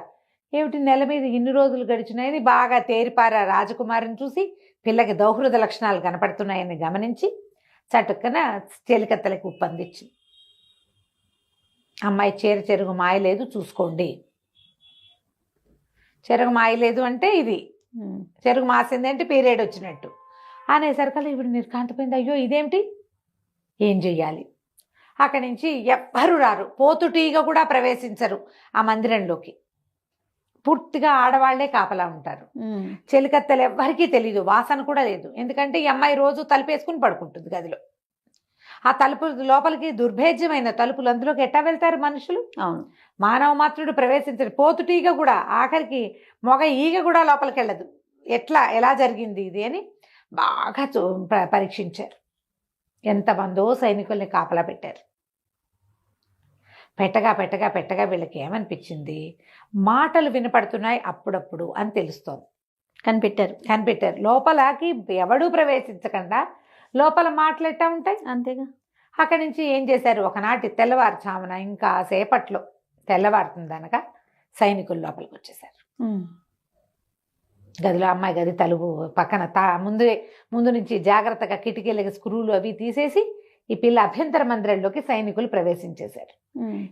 ఏమిటి నెల మీద ఇన్ని రోజులు గడిచినాయని బాగా తేరిపారా రాజకుమారిని చూసి పిల్లకి దౌహృద లక్షణాలు కనపడుతున్నాయని గమనించి చటుక్కన చెలికత్తలకి ఉప్పందించింది. అమ్మాయి చెరుగు మాయలేదు చూసుకోండి. చెరుగు మాయలేదు అంటే ఇది, చెరుగు మాసింది అంటే పీరియడ్ వచ్చినట్టు అనేసరికల్లా ఇప్పుడు నిర్ఘాంతపోయింది. అయ్యో ఇదేమిటి, ఏం చెయ్యాలి? అక్కడి నుంచి ఎవ్వరు రారు, పోతుటీగ కూడా ప్రవేశించరు ఆ మందిరంలోకి. పూర్తిగా ఆడవాళ్లే కాపలా ఉంటారు. చెలికత్తెలు ఎవ్వరికీ తెలీదు, వాసన కూడా లేదు. ఎందుకంటే ఈ అమ్మాయి రోజు తలుపేసుకుని పడుకుంటుంది గదిలో. ఆ తలుపు లోపలికి దుర్భేద్యమైన తలుపులు, అందులోకి ఎట్టా వెళ్తారు మనుషులు? అవును, మానవ మాత్రుడు ప్రవేశించడు. పోతుటీగ కూడా, ఆఖరికి మొగ ఈగ కూడా లోపలికి వెళ్ళదు. ఎలా జరిగింది ఇది అని బాగా పరీక్షించారు. ఎంతమందో సైనికుల్ని కాపలా పెట్టారు. పెట్టగా వీళ్ళకి ఏమనిపించింది, మాటలు వినపడుతున్నాయి అప్పుడప్పుడు అని తెలుస్తోంది. కనిపెట్టారు. లోపలకి ఎవడూ ప్రవేశించకుండా లోపల మాటలు ఎట్టా ఉంటాయి, అంతేగా. అక్కడి నుంచి ఏం చేశారు, ఒకనాటి తెల్లవారుచామున ఇంకా సేపట్లో తెల్లవారుతుందనగా సైనికులు లోపలికి వచ్చేసారు. గదిలో అమ్మాయి గది తలుపు పక్కన ముందు నుంచి జాగ్రత్తగా కిటికీలకి స్క్రూలు అవి తీసేసి ఈ పిల్ల అభ్యంతర మందిరంలోకి సైనికులు ప్రవేశించేశారు.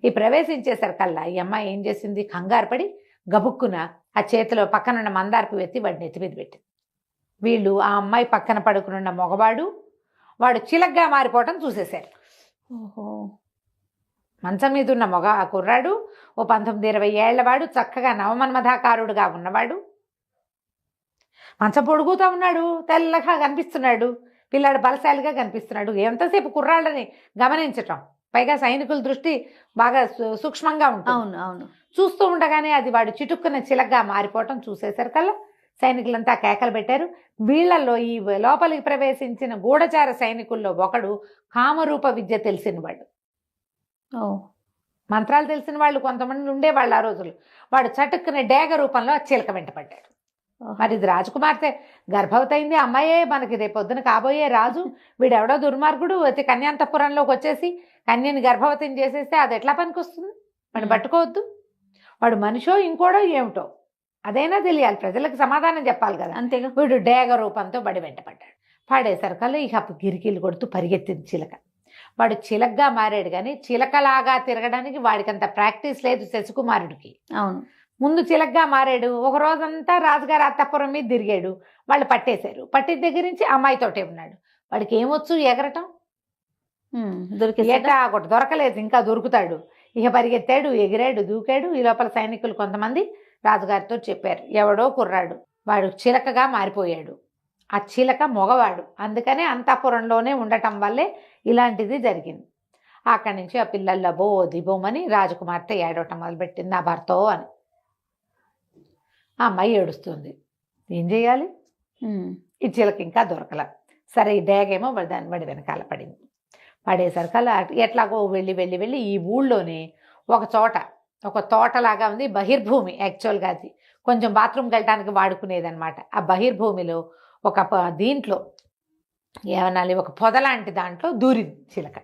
ఈ ప్రవేశించేసరికల్లా ఈ అమ్మాయి ఏం చేసింది, కంగారు పడి గబుక్కున ఆ చేతిలో పక్కనున్న మందారపు ఎత్తి వాడిని ఎత్తి మీద పెట్టింది. వీళ్ళు ఆ అమ్మాయి పక్కన పడుకున్న మగవాడు వాడు చిలగ్గా మారిపోవటం చూసేశారు. ఓహో, మంచం మీద ఉన్న ఆ కుర్రాడు ఓ 19-20 ఏళ్లవాడు, చక్కగా నవమన్మధాకారుడుగా ఉన్నవాడు, మంచం పొడుగుతూ ఉన్నాడు, తెల్లగా కనిపిస్తున్నాడు. పిల్లాడు బలశాలిగా కనిపిస్తున్నాడు. ఎంతసేపు కుర్రాళ్ళని గమనించటం, పైగా సైనికుల దృష్టి బాగా సూక్ష్మంగా ఉంటుంది. అవును. చూస్తూ ఉండగానే అది వాడు చిటుక్కున చిలగ్గా మారిపోవటం చూసేసరికల్లా సైనికులంతా కేకలు పెట్టారు. వీళ్ళల్లో ఈ లోపలికి ప్రవేశించిన గూఢచార సైనికుల్లో ఒకడు కామరూప విద్య తెలిసిన వాడు, మంత్రాలు తెలిసిన వాళ్ళు కొంతమంది ఉండేవాళ్ళు ఆ రోజులు. వాడు చటుక్కునే డేగ రూపంలో ఆ చిలక వెంట పడ్డాడు. మరి ఇది రాజకుమార్తె గర్భవతి అయింది, అమ్మాయే మనకి రేపొద్దున కాబోయే రాజు, వీడెవడో దుర్మార్గుడు అయితే కన్యాంతఃపురంలోకి వచ్చేసి కన్యని గర్భవతిని చేసేస్తే అది ఎట్లా పనికొస్తుంది? వాడిని పట్టుకోవద్దు. వాడు మనిషో ఇంకోడో ఏమిటో అదైనా తెలియాలి, ప్రజలకు సమాధానం చెప్పాలి కదా. అంతేగా. వీడు డేగ రూపంతో బడి వెంట పడ్డాడు. పడేసరికల్లా ఇక గిరికీలు కొడుతూ పరిగెత్తింది చిలక. వాడు చిలకగా మారాడు, కానీ చిలకలాగా తిరగడానికి వాడికంత ప్రాక్టీస్ లేదు శశికుమారుడికి. అవును, ముందు చిలకగా మారాడు. ఒక రోజంతా రాజుగారి అత్తపురం మీద తిరిగాడు. వాళ్ళు పట్టేశారు. పట్టిన దగ్గర నుంచి అమ్మాయితోటే ఉన్నాడు. వాడికి ఏమొచ్చు? ఎగరటం. ఏటా ఒకటి దొరకలేదు, ఇంకా దొరుకుతాడు. ఇక పరిగెత్తాడు, ఎగిరాడు, దూకాడు. ఈ లోపల సైనికులు కొంతమంది రాజుగారితో చెప్పారు, ఎవడో కుర్రాడు వాడు చిలకగా మారిపోయాడు. ఆ చిలక మగవాడు, అందుకనే అంతఃపురంలోనే ఉండటం వల్లే ఇలాంటిది జరిగింది. అక్కడి నుంచి ఆ పిల్లల్లో దిబోమని రాజకుమార్తె ఏడవటం మొదలుపెట్టింది, నా భర్తో అని. ఆ అమ్మాయి ఏడుస్తుంది. ఏం చేయాలి? ఈ చిలక ఇంకా దొరకల. సరే, ఈ డేగేమో దాని బడి వెనకాల పడింది. పడేసరికల్లా ఎట్లాగో వెళ్ళి ఈ ఊళ్ళోనే ఒక చోట ఒక తోటలాగా ఉంది, బహిర్భూమి. యాక్చువల్గా అది కొంచెం బాత్రూమ్కి వెళ్ళడానికి వాడుకునేది అనమాట. ఆ బహిర్భూమిలో ఒక దీంట్లో ఏమనాలి, ఒక పొదలాంటి దాంట్లో దూరింది చిలక.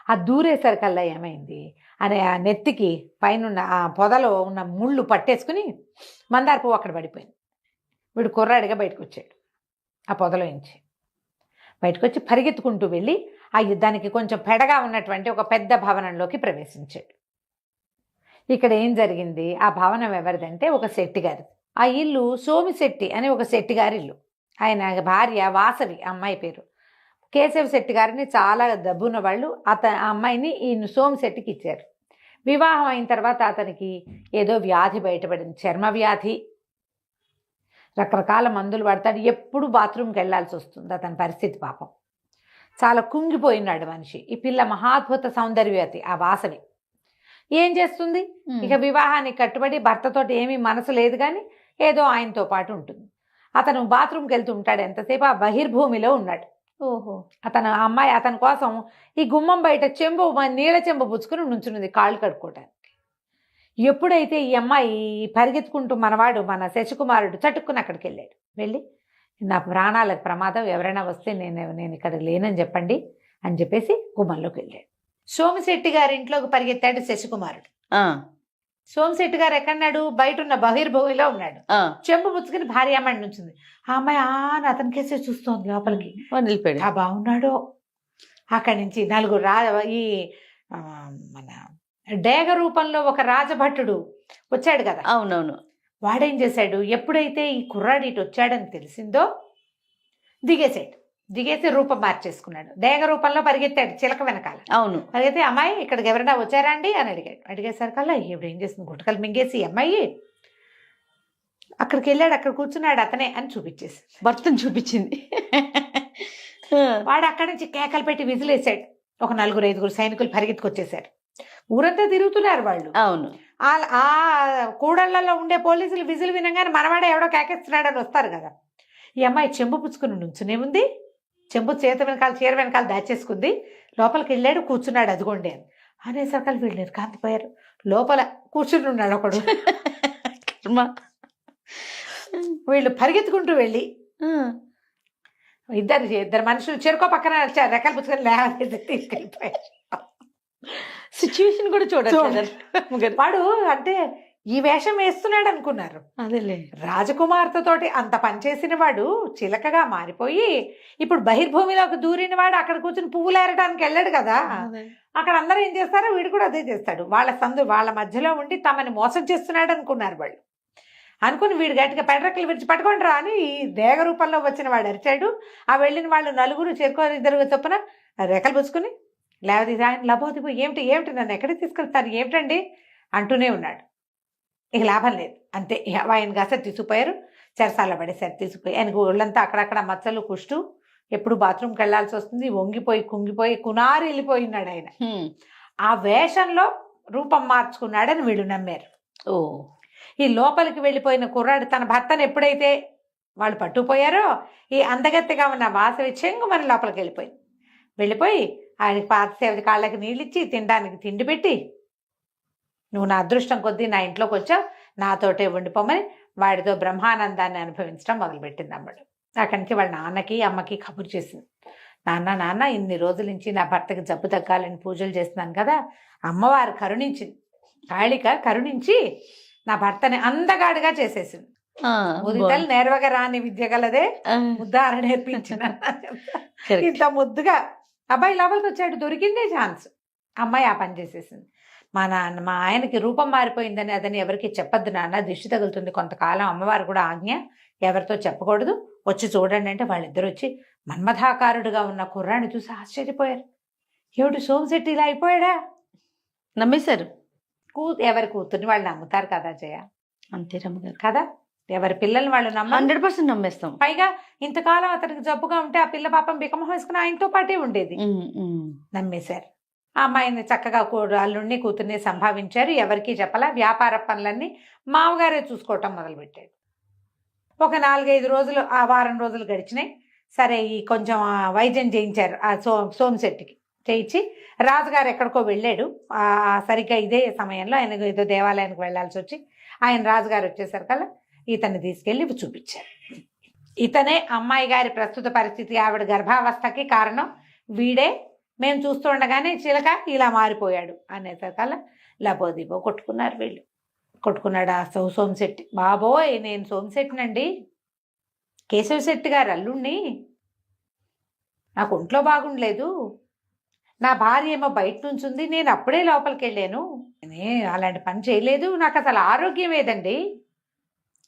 ఆ దూరేసరికల్లా ఏమైంది అనే ఆ నెత్తికి పైన ఆ పొదలో ఉన్న ముళ్ళు పట్టేసుకుని మందార పువ్వు అక్కడ పడిపోయింది. వీడు కుర్రాడిగా బయటకు వచ్చాడు. ఆ పొదలో నుంచి బయటకు వచ్చి పరిగెత్తుకుంటూ వెళ్ళి ఆ యుద్ధానికి కొంచెం పెడగా ఉన్నటువంటి ఒక పెద్ద భవనంలోకి ప్రవేశించాడు. ఇక్కడ ఏం జరిగింది? ఆ భవనం ఎవరిదంటే ఒక శెట్టి గారిది. ఆ ఇల్లు సోమిశెట్టి అని ఒక శెట్టి గారి ఇల్లు. ఆయన భార్య వాసవి, అమ్మాయి పేరు. కేశవ శెట్టి గారిని చాలా డబ్బున్న వాళ్ళు ఆ అమ్మాయిని ఈ సోమిశెట్టికి ఇచ్చారు. వివాహం అయిన తర్వాత అతనికి ఏదో వ్యాధి బయటపడింది, చర్మ వ్యాధి. రకరకాల మందులు పడతాడు, ఎప్పుడు బాత్రూమ్కి వెళ్లాల్సి వస్తుంది. అతని పరిస్థితి పాపం చాలా కుంగిపోయినాడు మనిషి. ఈ పిల్ల మహాద్భుత సౌందర్యవతి ఆ వాసవి. ఏం చేస్తుంది? ఇక వివాహానికి కట్టుబడి భర్తతోటి ఏమీ మనసు లేదు, కానీ ఏదో ఆయనతో పాటు ఉంటుంది. అతను బాత్రూమ్కి వెళ్తూ ఉంటాడు, ఎంతసేపు ఆ బహిర్భూమిలో ఉన్నాడు. అతను అమ్మాయి అతని కోసం ఈ గుమ్మం బయట నీళ్ళ చెంబు పుచ్చుకుని నుంచున్నది కాళ్ళు కడుక్కోవడానికి. ఎప్పుడైతే ఈ అమ్మాయి పరిగెత్తుకుంటూ మన శశికుమారుడు చటుక్కుని అక్కడికి వెళ్ళాడు. వెళ్ళి నా ప్రాణాలకు ప్రమాదం, ఎవరైనా వస్తే నేను ఇక్కడ లేనని చెప్పండి అని చెప్పేసి గుమ్మంలోకి వెళ్ళాడు. సోమిశెట్టి గారి ఇంట్లోకి పరిగెత్తాడు శశికుమారుడు. సోమిశెట్టి గారు ఎక్కడున్నాడు? బయట ఉన్న బహిర్భూమిలో ఉన్నాడు. చెంబు పుచ్చుకుని భార్యామణి నుంచింది. ఆ అమ్మాయి అతని కేసే చూస్తోంది లోపలికి. బాగున్నాడో. అక్కడి నుంచి నలుగురు ఈ మన డేగ రూపంలో ఒక రాజభట్టుడు వచ్చాడు కదా. అవునవును. వాడేం చేశాడు? ఎప్పుడైతే ఈ కుర్రాడు ఇటు వచ్చాడని తెలిసిందో దిగేసి రూపం మార్చేసుకున్నాడు. డేగ రూపంలో పరిగెత్తాడు చిలక వెనకాల. అవును. పరిగెత్తి, అమ్మాయి ఇక్కడికి ఎవరైనా వచ్చారా అండి అని అడిగాడు. అడిగేసరికల్లా ఇప్పుడు ఏం చేస్తుంది, గుట్టకలు మింగేసి అమ్మాయి అక్కడికి వెళ్ళాడు. అక్కడ కూర్చున్నాడు, అతనే అని చూపించేసి భర్తను చూపించింది. వాడు అక్కడి నుంచి కేకలు పెట్టి విజిలేసాడు. ఒక 4-5 సైనికులు పరిగెత్తుకొచ్చేసారు. ఊరంతా తిరుగుతున్నారు వాళ్ళు. అవును. ఆ కూడళ్లలో ఉండే పోలీసులు విజిల్ వినగానే మనవాడే ఎవడో కేకేస్తున్నాడని వస్తారు కదా. ఈ అమ్మాయి చెంబు పుచ్చుకుని నుంచునే ఉంది. చెంబు చీర వెనకాల దాచేసుకుంది. లోపలికి వెళ్ళాడు, కూర్చున్నాడు. అదిగోండి అని అనేసరికలు వీళ్ళు కాంతిపోయారు. లోపల కూర్చుని ఉన్నాడు ఒకడు. వీళ్ళు పరిగెత్తుకుంటూ వెళ్ళి ఇద్దరు మనుషులు చెరుకో పక్కన వచ్చారు. రెక్కలు పుచ్చుకొని లేవలేదు, తీసుకెళ్ళిపోయారు. సిచ్యువేషన్ కూడా చూడండి. వాడు అంటే ఈ వేషం వేస్తున్నాడు అనుకున్నారు. అదేలే, రాజకుమార్తెతోటి అంత పనిచేసిన వాడు చిలకగా మారిపోయి ఇప్పుడు బహిర్భూమిలోకి దూరిన వాడు అక్కడ కూర్చుని పువ్వులు ఏరడానికి వెళ్ళాడు కదా. అక్కడ అందరూ ఏం చేస్తారో వీడు కూడా అదే చేస్తాడు. వాళ్ళ మధ్యలో ఉండి తమని మోసం చేస్తున్నాడు అనుకున్నారు వాళ్ళు. అనుకుని వీడు గట్టిగా పెడరెక్కలు విడిచి పట్టుకొని రా అని ఈ దేగ రూపంలో వచ్చిన వాడు అరిచాడు. ఆ వెళ్ళిన వాళ్ళు 4 చెరుకు చొప్పున రెక్కలు పుచ్చుకుని లేవది ఆయన లబోదిపో ఏమిటి నన్ను ఎక్కడికి తీసుకెళ్తారు ఏమిటండి అంటూనే ఉన్నాడు. ఇక లాభం లేదు, అంతే. ఆయన గస తీసుకుపోయారు, చెరసాల పడేసారు. తీసుకుపోయి ఆయనకు ఒళ్ళంతా అక్కడక్కడ మచ్చలు, కుష్టు, ఎప్పుడు బాత్రూమ్కి వెళ్లాల్సి వస్తుంది. వంగిపోయి కుంగిపోయి కునారి వెళ్ళిపోయినాడు ఆయన. ఆ వేషంలో రూపం మార్చుకున్నాడని వీళ్ళు నమ్మారు. ఈ లోపలికి వెళ్ళిపోయిన కుర్రాడు తన భర్తను ఎప్పుడైతే వాళ్ళు పట్టుకుపోయారో ఈ అందగత్తెగా ఉన్న వాసవి చెంగుమని లోపలికి వెళ్ళిపోయి ఆయనకి పాతసేవది కాళ్ళకి నీళ్ళిచ్చి తినడానికి తిండి పెట్టి నువ్వు నా అదృష్టం కొద్దీ నా ఇంట్లోకి వచ్చావు, నాతోటే ఉండిపోమని వాడితో బ్రహ్మానందాన్ని అనుభవించడం మొదలుపెట్టింది అమ్మడు. అక్కడి నుంచి వాళ్ళ నాన్నకి అమ్మకి కబురు చేసింది. నాన్న ఇన్ని రోజుల నుంచి నా భర్తకి జబ్బు తగ్గాలని పూజలు చేస్తున్నాను కదా, అమ్మవారు కరుణించింది, కాళిక కరుణించి నా భర్తని అందగాడుగా చేసేసింది. ముదితలు నేర్వగా రాని విద్య గలదే ముద్దార నేర్పించిన ఇంత ముద్దుగా అబ్బాయి లోపలికి వచ్చాడు, దొరికిందే ఛాన్స్. అమ్మాయి ఆ పని చేసేసింది. మా ఆయనకి రూపం మారిపోయిందని అదని ఎవరికి చెప్పొద్దు నాన్న, దిష్టి తగులుతుంది కొంతకాలం, అమ్మవారు కూడా ఆజ్ఞ, ఎవరితో చెప్పకూడదు, వచ్చి చూడండి అంటే వాళ్ళిద్దరు వచ్చి మన్మథాకారుడుగా ఉన్న కుర్రాన్ని చూసి ఆశ్చర్యపోయారు. ఏమిటి సోమశెట్టి ఇలా అయిపోయాడా? నమ్మేశారు. ఎవరి కూతుర్ని వాళ్ళు నమ్ముతారు కదా జయ, అంతే రమ్మగారు కదా, ఎవరి పిల్లల్ని వాళ్ళు 100% నమ్మేస్తాం. పైగా ఇంతకాలం అతనికి జబ్బుగా ఉంటే ఆ పిల్ల పాపం బికమం వేసుకుని ఆయనతో పాటే ఉండేది. నమ్మేశారు. ఆ అమ్మాయిని చక్కగా అల్లుడిని కూతుర్ని సంభావించారు, ఎవరికి చెప్పలా. వ్యాపార పనులన్నీ మామగారే చూసుకోవటం మొదలుపెట్టాడు. ఒక 4-5 రోజులు, ఆ వారం రోజులు గడిచినాయి. సరే ఈ కొంచెం వైద్యం చేయించారు ఆ సోమశెట్టికి. చేయించి రాజుగారు ఎక్కడికో వెళ్ళాడు. సరిగ్గా ఇదే సమయంలో ఆయన ఏదో దేవాలయానికి వెళ్ళాల్సి వచ్చి ఆయన రాజుగారు వచ్చేసరికల్లా ఇతన్ని తీసుకెళ్ళి చూపించారు. ఇతనే అమ్మాయి గారి ప్రస్తుత పరిస్థితి, ఆవిడ గర్భావస్థకి కారణం వీడే, మేము చూస్తుండగానే చిలక ఇలా మారిపోయాడు అనేసరికల్లా లబోదిబో కొట్టుకున్నారు వీళ్ళు. కొట్టుకున్నాడు ఆ సోమశెట్టి. బాబోయ్ నేను సోమశెట్టినండి, కేశవశెట్టి గారు అల్లుణ్ణి, నాకు ఒంట్లో బాగుండలేదు, నా భార్య ఏమో బయట నుంచి ఉంది, నేను అప్పుడే లోపలికి వెళ్ళాను, అలాంటి పని చేయలేదు, నాకు అసలు ఆరోగ్యం ఏదండి,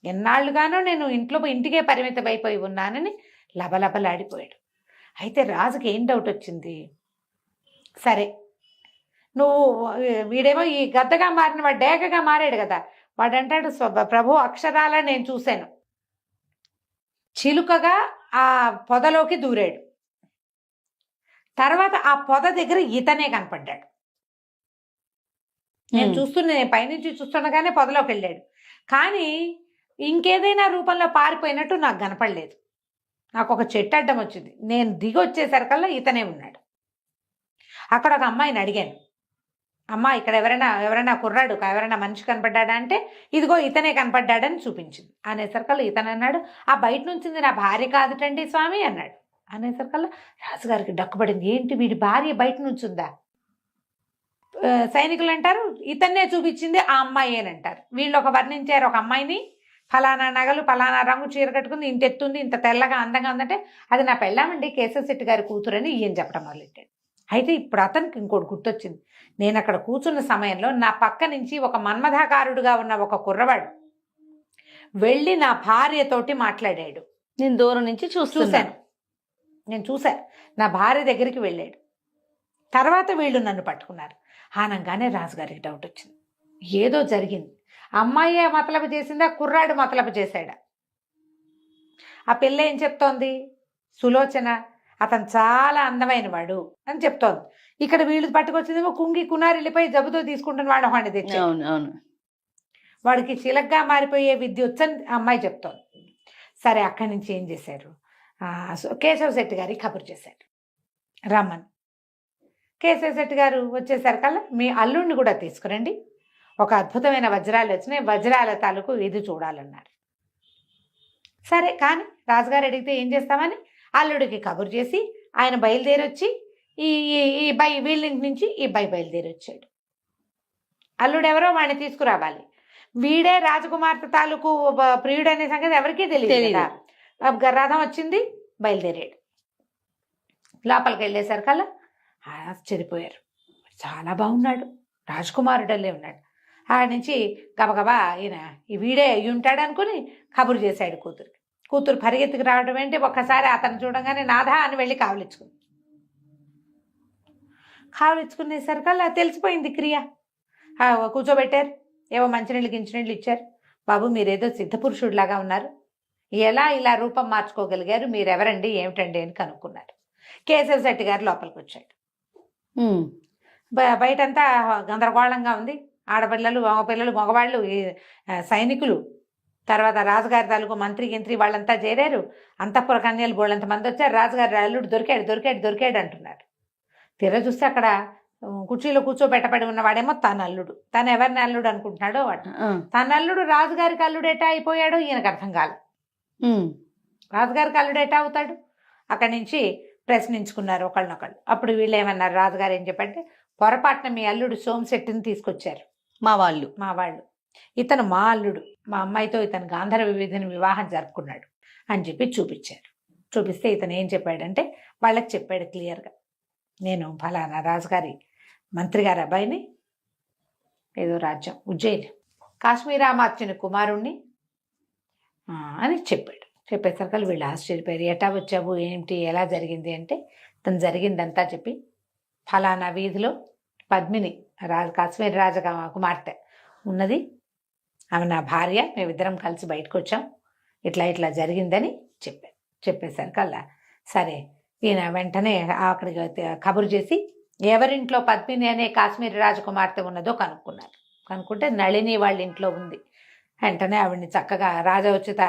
ఎన్నాళ్ళుగానో నేను ఇంటికే పరిమితం అయిపోయి ఉన్నానని లబలబలాడిపోయాడు. అయితే రాజుకి ఏం డౌట్ వచ్చింది, సరే నువ్వు వీడేమో ఈ గద్దగా మారిన వాడు డేగగా మారాడు కదా, వాడంటాడు ప్రభు అక్షరాల నేను చూశాను, చిలుకగా ఆ పొదలోకి దూరాడు, తర్వాత ఆ పొద దగ్గర ఇతనే కనపడ్డాడు, నేను పైనుంచి చూస్తుండగానే పొదలోకి వెళ్ళాడు, కానీ ఇంకేదైనా రూపంలో పారిపోయినట్టు నాకు కనపడలేదు, నాకు ఒక చెట్టు అడ్డం వచ్చింది, నేను దిగి వచ్చేసరికల్లా ఇతనే ఉన్నాడు. అక్కడ ఒక అమ్మాయిని అడిగాను, అమ్మ ఇక్కడ ఎవరైనా కుర్రాడు ఎవరైనా మనిషి కనపడ్డాడా అంటే ఇదిగో ఇతనే కనపడ్డాడని చూపించింది. అనేసరికల్లా ఇతను అన్నాడు, ఆ బయట నుంచి నా భార్య కాదుటండి స్వామి అన్నాడు. అనేసరికల్లా రాజుగారికి డక్కుపడింది, ఏంటి వీడి భార్య బయట నుంచి ఉందా? సైనికులు అంటారు ఇతన్నే చూపించింది ఆ అమ్మాయి అని అంటారు. వీళ్ళు ఒక వర్ణించారు ఒక అమ్మాయిని, ఫలానా నగలు ఫలానా రంగు చీర కట్టుకుంది, ఇంత ఎత్తుంది, ఇంత తెల్లగా అందంగా ఉందంటే అది నా పెళ్ళామండి కేశవశెట్టి గారి కూతురని ఈయన చెప్పడం మొదలెట్టాడు. అయితే ఇప్పుడు అతనికి ఇంకోటి గుర్తొచ్చింది, నేను అక్కడ కూర్చున్న సమయంలో నా పక్క నుంచి ఒక మన్మథాకారుడుగా ఉన్న ఒక కుర్రవాడు వెళ్ళి నా భార్యతోటి మాట్లాడాడు. నేను దూరం నుంచి చూశాను, నేను చూశాను, నా భార్య దగ్గరికి వెళ్ళాడు. తర్వాత వీళ్ళు నన్ను పట్టుకున్నారు. ఆనంగానే రాజుగారికి డౌట్ వచ్చింది, ఏదో జరిగింది, అమ్మాయి మతలబు చేసిందా కుర్రాడు మతలబు చేశాడా? ఆ పిల్ల ఏం చెప్తోంది, సులోచన అతను చాలా అందమైన వాడు అని చెప్తోంది. ఇక్కడ వీళ్ళు పట్టుకొచ్చిందేమో కుంగి కునారి వెళ్ళిపోయి జబ్బుతో తీసుకుంటున్న వాడు వాడిని తెచ్చి వాడికి చిలగ్గా మారిపోయే విద్య వచ్చని అమ్మాయి చెప్తోంది. సరే అక్కడి నుంచి ఏం చేశారు, కేశవశెట్టి గారికి కబురు చేశారు రమ్మని. కేశవశెట్టి గారు వచ్చేసరికల్లా మీ అల్లుడిని కూడా తీసుకురండి, ఒక అద్భుతమైన వజ్రాలు వచ్చినాయి, వజ్రాల తాలూకు ఇది చూడాలన్నారు. సరే కానీ రాజుగారు అడిగితే ఏం చేస్తామని అల్లుడికి కబురు చేసి ఆయన బయలుదేరి వచ్చి ఈ వీళ్ళింటి నుంచి ఈ బయలుదేరి వచ్చాడు. అల్లుడు ఎవరో వాడిని తీసుకురావాలి, వీడే రాజకుమార్తె తాలూకు ప్రియుడు అనే సంగతి ఎవరికీ తెలియదు. రథం వచ్చింది, బయలుదేరాడు. లోపలికి వెళ్ళేసరికల్లా ఆశ్చర్యపోయారు, చాలా బాగున్నాడు, రాజకుమారుడల్లే ఉన్నాడు. ఆడ నుంచి గబగబా ఈయన ఈ వీడే అయ్యి ఉంటాడు అనుకుని కబురు చేశాడు కూతురికి. కూతురు పరిగెత్తుకు రావడం ఏంటి, ఒక్కసారి అతను చూడంగానే నాథా అని వెళ్ళి కావలించుకునేసరికల్లా తెలిసిపోయింది క్రియ. కూర్చోబెట్టారు, ఏవో మంచినీళ్ళు గించినీళ్ళు ఇచ్చారు. బాబు మీరేదో సిద్ధపురుషుడిలాగా ఉన్నారు, ఎలా ఇలా రూపం మార్చుకోగలిగారు, మీరెవరండి ఏమిటండి అని కనుక్కున్నారు. కేశవశెట్టి గారు లోపలికి వచ్చాడు. బయటంతా గందరగోళంగా ఉంది, ఆడపిల్లలు మగపిల్లలు మగవాళ్ళు సైనికులు, తర్వాత రాజుగారి తాలూకు మంత్రి గింత్రి వాళ్ళంతా చేరారు. అంతఃపుర కన్యలు బోళ్ళంత మంది వచ్చారు. రాజుగారి అల్లుడు దొరికాడు అంటున్నారు. తీరా చూస్తే అక్కడ కుర్చీలో కూర్చోబెట్టబడి ఉన్నవాడేమో తన అల్లుడు. తను ఎవరిని అల్లుడు అనుకుంటున్నాడో వాడు. తన అల్లుడు రాజుగారికి అల్లుడు ఎటా అయిపోయాడో ఈయనకు అర్థం కాదు. రాజుగారికి అల్లుడు ఎటా అవుతాడు? అక్కడి నుంచి ప్రశ్నించుకున్నారు ఒకళ్ళనొకళ్ళు. అప్పుడు వీళ్ళు ఏమన్నారు, రాజుగారు ఏం చెప్పంటే, పొరపాటున మీ అల్లుడు సోమశెట్టిని తీసుకొచ్చారు మా వాళ్ళు. ఇతను మా అల్లుడు, మా అమ్మాయితో ఇతను గాంధర్వ విధిని వివాహం జరుపుకున్నాడు అని చెప్పి చూపించారు. చూపిస్తే ఇతను ఏం చెప్పాడంటే, వాళ్ళకి చెప్పాడు క్లియర్గా, నేను ఫలానా రాజుగారి మంత్రి గారి అబ్బాయిని, ఏదో రాజ్యం ఉజ్జయిని, కాశ్మీరామాత్యుని కుమారుణ్ణి అని చెప్పాడు. చెప్పేసరికి వీళ్ళు ఆశ్చర్యపోయారు. ఎటా వచ్చావు, ఏంటి, ఎలా జరిగింది అంటే, తను జరిగిందంతా చెప్పి, ఫలానా వీధిలో పద్మిని కాశ్మీర్ రాజ కుమార్తె ఉన్నది, ఆమె నా భార్య, మేమిద్దరం కలిసి బయటకు వచ్చాం, ఇట్లా జరిగిందని చెప్పారు. చెప్పేసరికల్లా సరే ఈయన వెంటనే అక్కడికి కబురు చేసి ఎవరింట్లో పద్మిని అనే కాశ్మీర్ రాజకుమార్తె ఉన్నదో కనుక్కున్నారు. కనుక్కుంటే నళిని వాళ్ళ ఇంట్లో ఉంది. వెంటనే ఆవిడ్ని చక్కగా రాజోచిత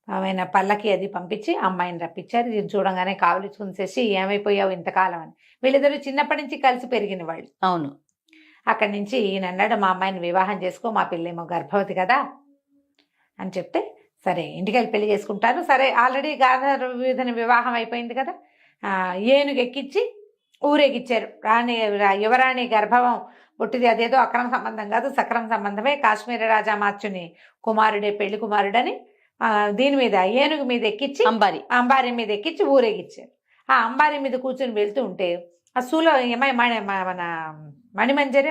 ఆమె పల్లకి అది పంపించి అమ్మాయిని రప్పించారు. ఇది చూడంగానే కావలించుకుని చేసి, ఏమైపోయావు ఇంతకాలం అని. వీళ్ళిద్దరూ చిన్నప్పటి నుంచి కలిసి పెరిగిన వాళ్ళు. అవును. అక్కడి నుంచి ఈయన అన్నాడు, మా అమ్మాయిని వివాహం చేసుకో, మా పిల్లేమో గర్భవతి కదా అని చెప్తే, సరే ఇంటికి వెళ్ళి పెళ్లి చేసుకుంటాను. సరే ఆల్రెడీ గాంధర్వ విధిని వివాహం అయిపోయింది కదా, ఏనుగు ఎక్కించి ఊరేగిచ్చారు. యువరాణి గర్భవం పుట్టిది, అదేదో అక్రమ సంబంధం కాదు, సక్రమ సంబంధమే. కాశ్మీర రాజామాత్యుని కుమారుడే పెళ్లి కుమారుడని దీని మీద ఏనుగు మీద ఎక్కించి అంబారి మీద ఎక్కించి ఊరేగిచ్చారు. ఆ అంబారి మీద కూర్చొని వెళ్తూ ఉంటే ఆ సూలో మన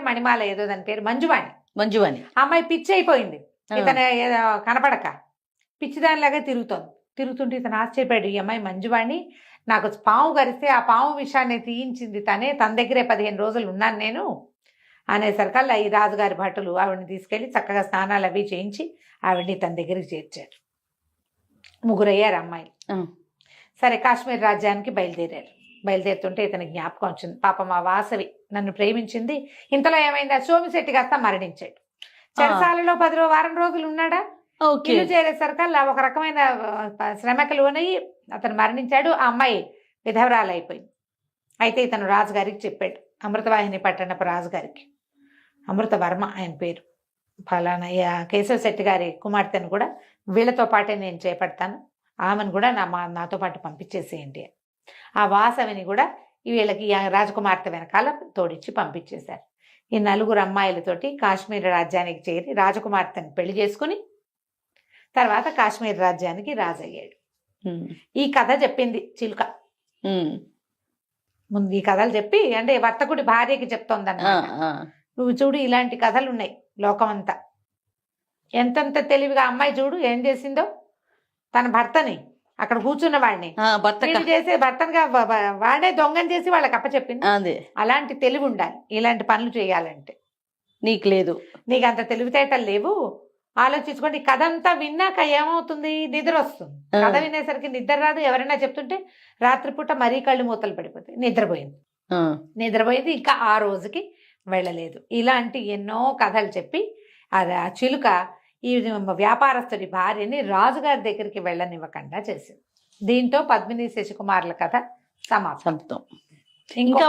మణిమాల ఏదో దాని పేరు మంజువాణి అమ్మాయి పిచ్చి అయిపోయింది. ఇతను కనపడక పిచ్చిదానిలాగా తిరుగుతుంటే ఇతను ఆశ్చర్యపోయాడు. ఈ అమ్మాయి మంజువాణి, నాకు పాము కరిస్తే ఆ పాము విషయాన్ని తీయించింది తనే, తన దగ్గరే 15 రోజులు ఉన్నాను నేను అనేసరికల్లా ఈ రాజుగారి భటులు ఆవిడని తీసుకెళ్లి చక్కగా స్నానాలు అవి చేయించి ఆవిడ్ని తన దగ్గరికి చేర్చారు. 3 అయ్యారు అమ్మాయిలు. సరే కాశ్మీర్ రాజ్యానికి బయలుదేరుతుంటే ఇతని జ్ఞాపకం వచ్చింది. పాపం ఆ వాసవి నన్ను ప్రేమించింది. ఇంతలో ఏమైంది, సోమిశెట్టి కాస్త మరణించాడు. చెరసాలలో 10 వారం రోజులు ఉన్నాడా. ఇల్లు చేరేసరికల్లా ఒక రకమైన శ్రమకు లోనయ్యి అతను మరణించాడు. ఆ అమ్మాయి విధవరాలు అయిపోయింది. అయితే ఇతను రాజుగారికి చెప్పాడు, అమృతవాహిని పట్టణపు రాజుగారికి, అమృతవర్మ ఆయన పేరు, ఫలానా కేశవ శెట్టి గారి కుమార్తెను కూడా వీళ్ళతో పాటే నేను చేపడతాను, ఆమెను కూడా నాతో పాటు పంపించేసేయండి. ఆ వాసవిని కూడా వీళ్ళకి రాజకుమార్తె వెనకాల తోడిచ్చి పంపించేశారు. ఈ 4 అమ్మాయిలతోటి కాశ్మీర్ రాజ్యానికి చేరి రాజకుమార్తెను పెళ్లి చేసుకుని తర్వాత కాశ్మీర్ రాజ్యానికి రాజయ్యాడు. ఈ కథ చెప్పింది చిలుక. ముందు ఈ కథలు చెప్పి అంటే వర్తకుడి భార్యకి చెప్తోందన్నమాట. నువ్వు చూడు, ఇలాంటి కథలు ఉన్నాయి లోకమంతా. ఎంతెంత తెలివిగా అమ్మాయి చూడు ఏం చేసిందో, తన భర్తని అక్కడ కూర్చున్న వాడిని చేసే భర్తగా వాడే దొంగని చేసి వాళ్ళకి అప్పచెప్పింది. అలాంటి తెలివి ఉండాలి ఇలాంటి పనులు చేయాలంటే. నీకు లేదు, నీకు అంత తెలివితేటలు లేవు. ఆలోచించుకోండి. కథ అంతా విన్నాక ఏమవుతుంది, నిద్ర వస్తుంది. కథ వినేసరికి నిద్ర రాదు. ఎవరైనా చెప్తుంటే రాత్రిపూట మరీ కళ్ళు మూతలు పడిపోతాయి. నిద్రపోయింది ఇంకా ఆ రోజుకి వెళ్ళలేదు. ఇలాంటి ఎన్నో కథలు చెప్పి ఆ చిలుక ఈ వ్యాపారస్తుడి భార్యని రాజుగారి దగ్గరికి వెళ్ళనివ్వకుండా చేసింది. దీంతో పద్మిని శశికుమార్ల కథ సమాప్తం. ఇంకా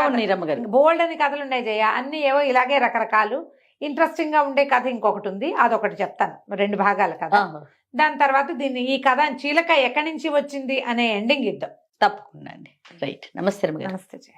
బోల్డ్ అని కథలు ఉన్నాయి జయ, అన్ని ఏవో ఇలాగే రకరకాలు. ఇంట్రెస్టింగ్ గా ఉండే కథ ఇంకొకటి ఉంది, అదొకటి చెప్తాను, 2 భాగాల కథ. దాని తర్వాత ఈ కథ చిలక ఎక్కడి నుంచి వచ్చింది అనే ఎండింగ్ ఇద్దాం. తప్పకుండా అండి. రైట్. నమస్తే. నమస్తే జయ.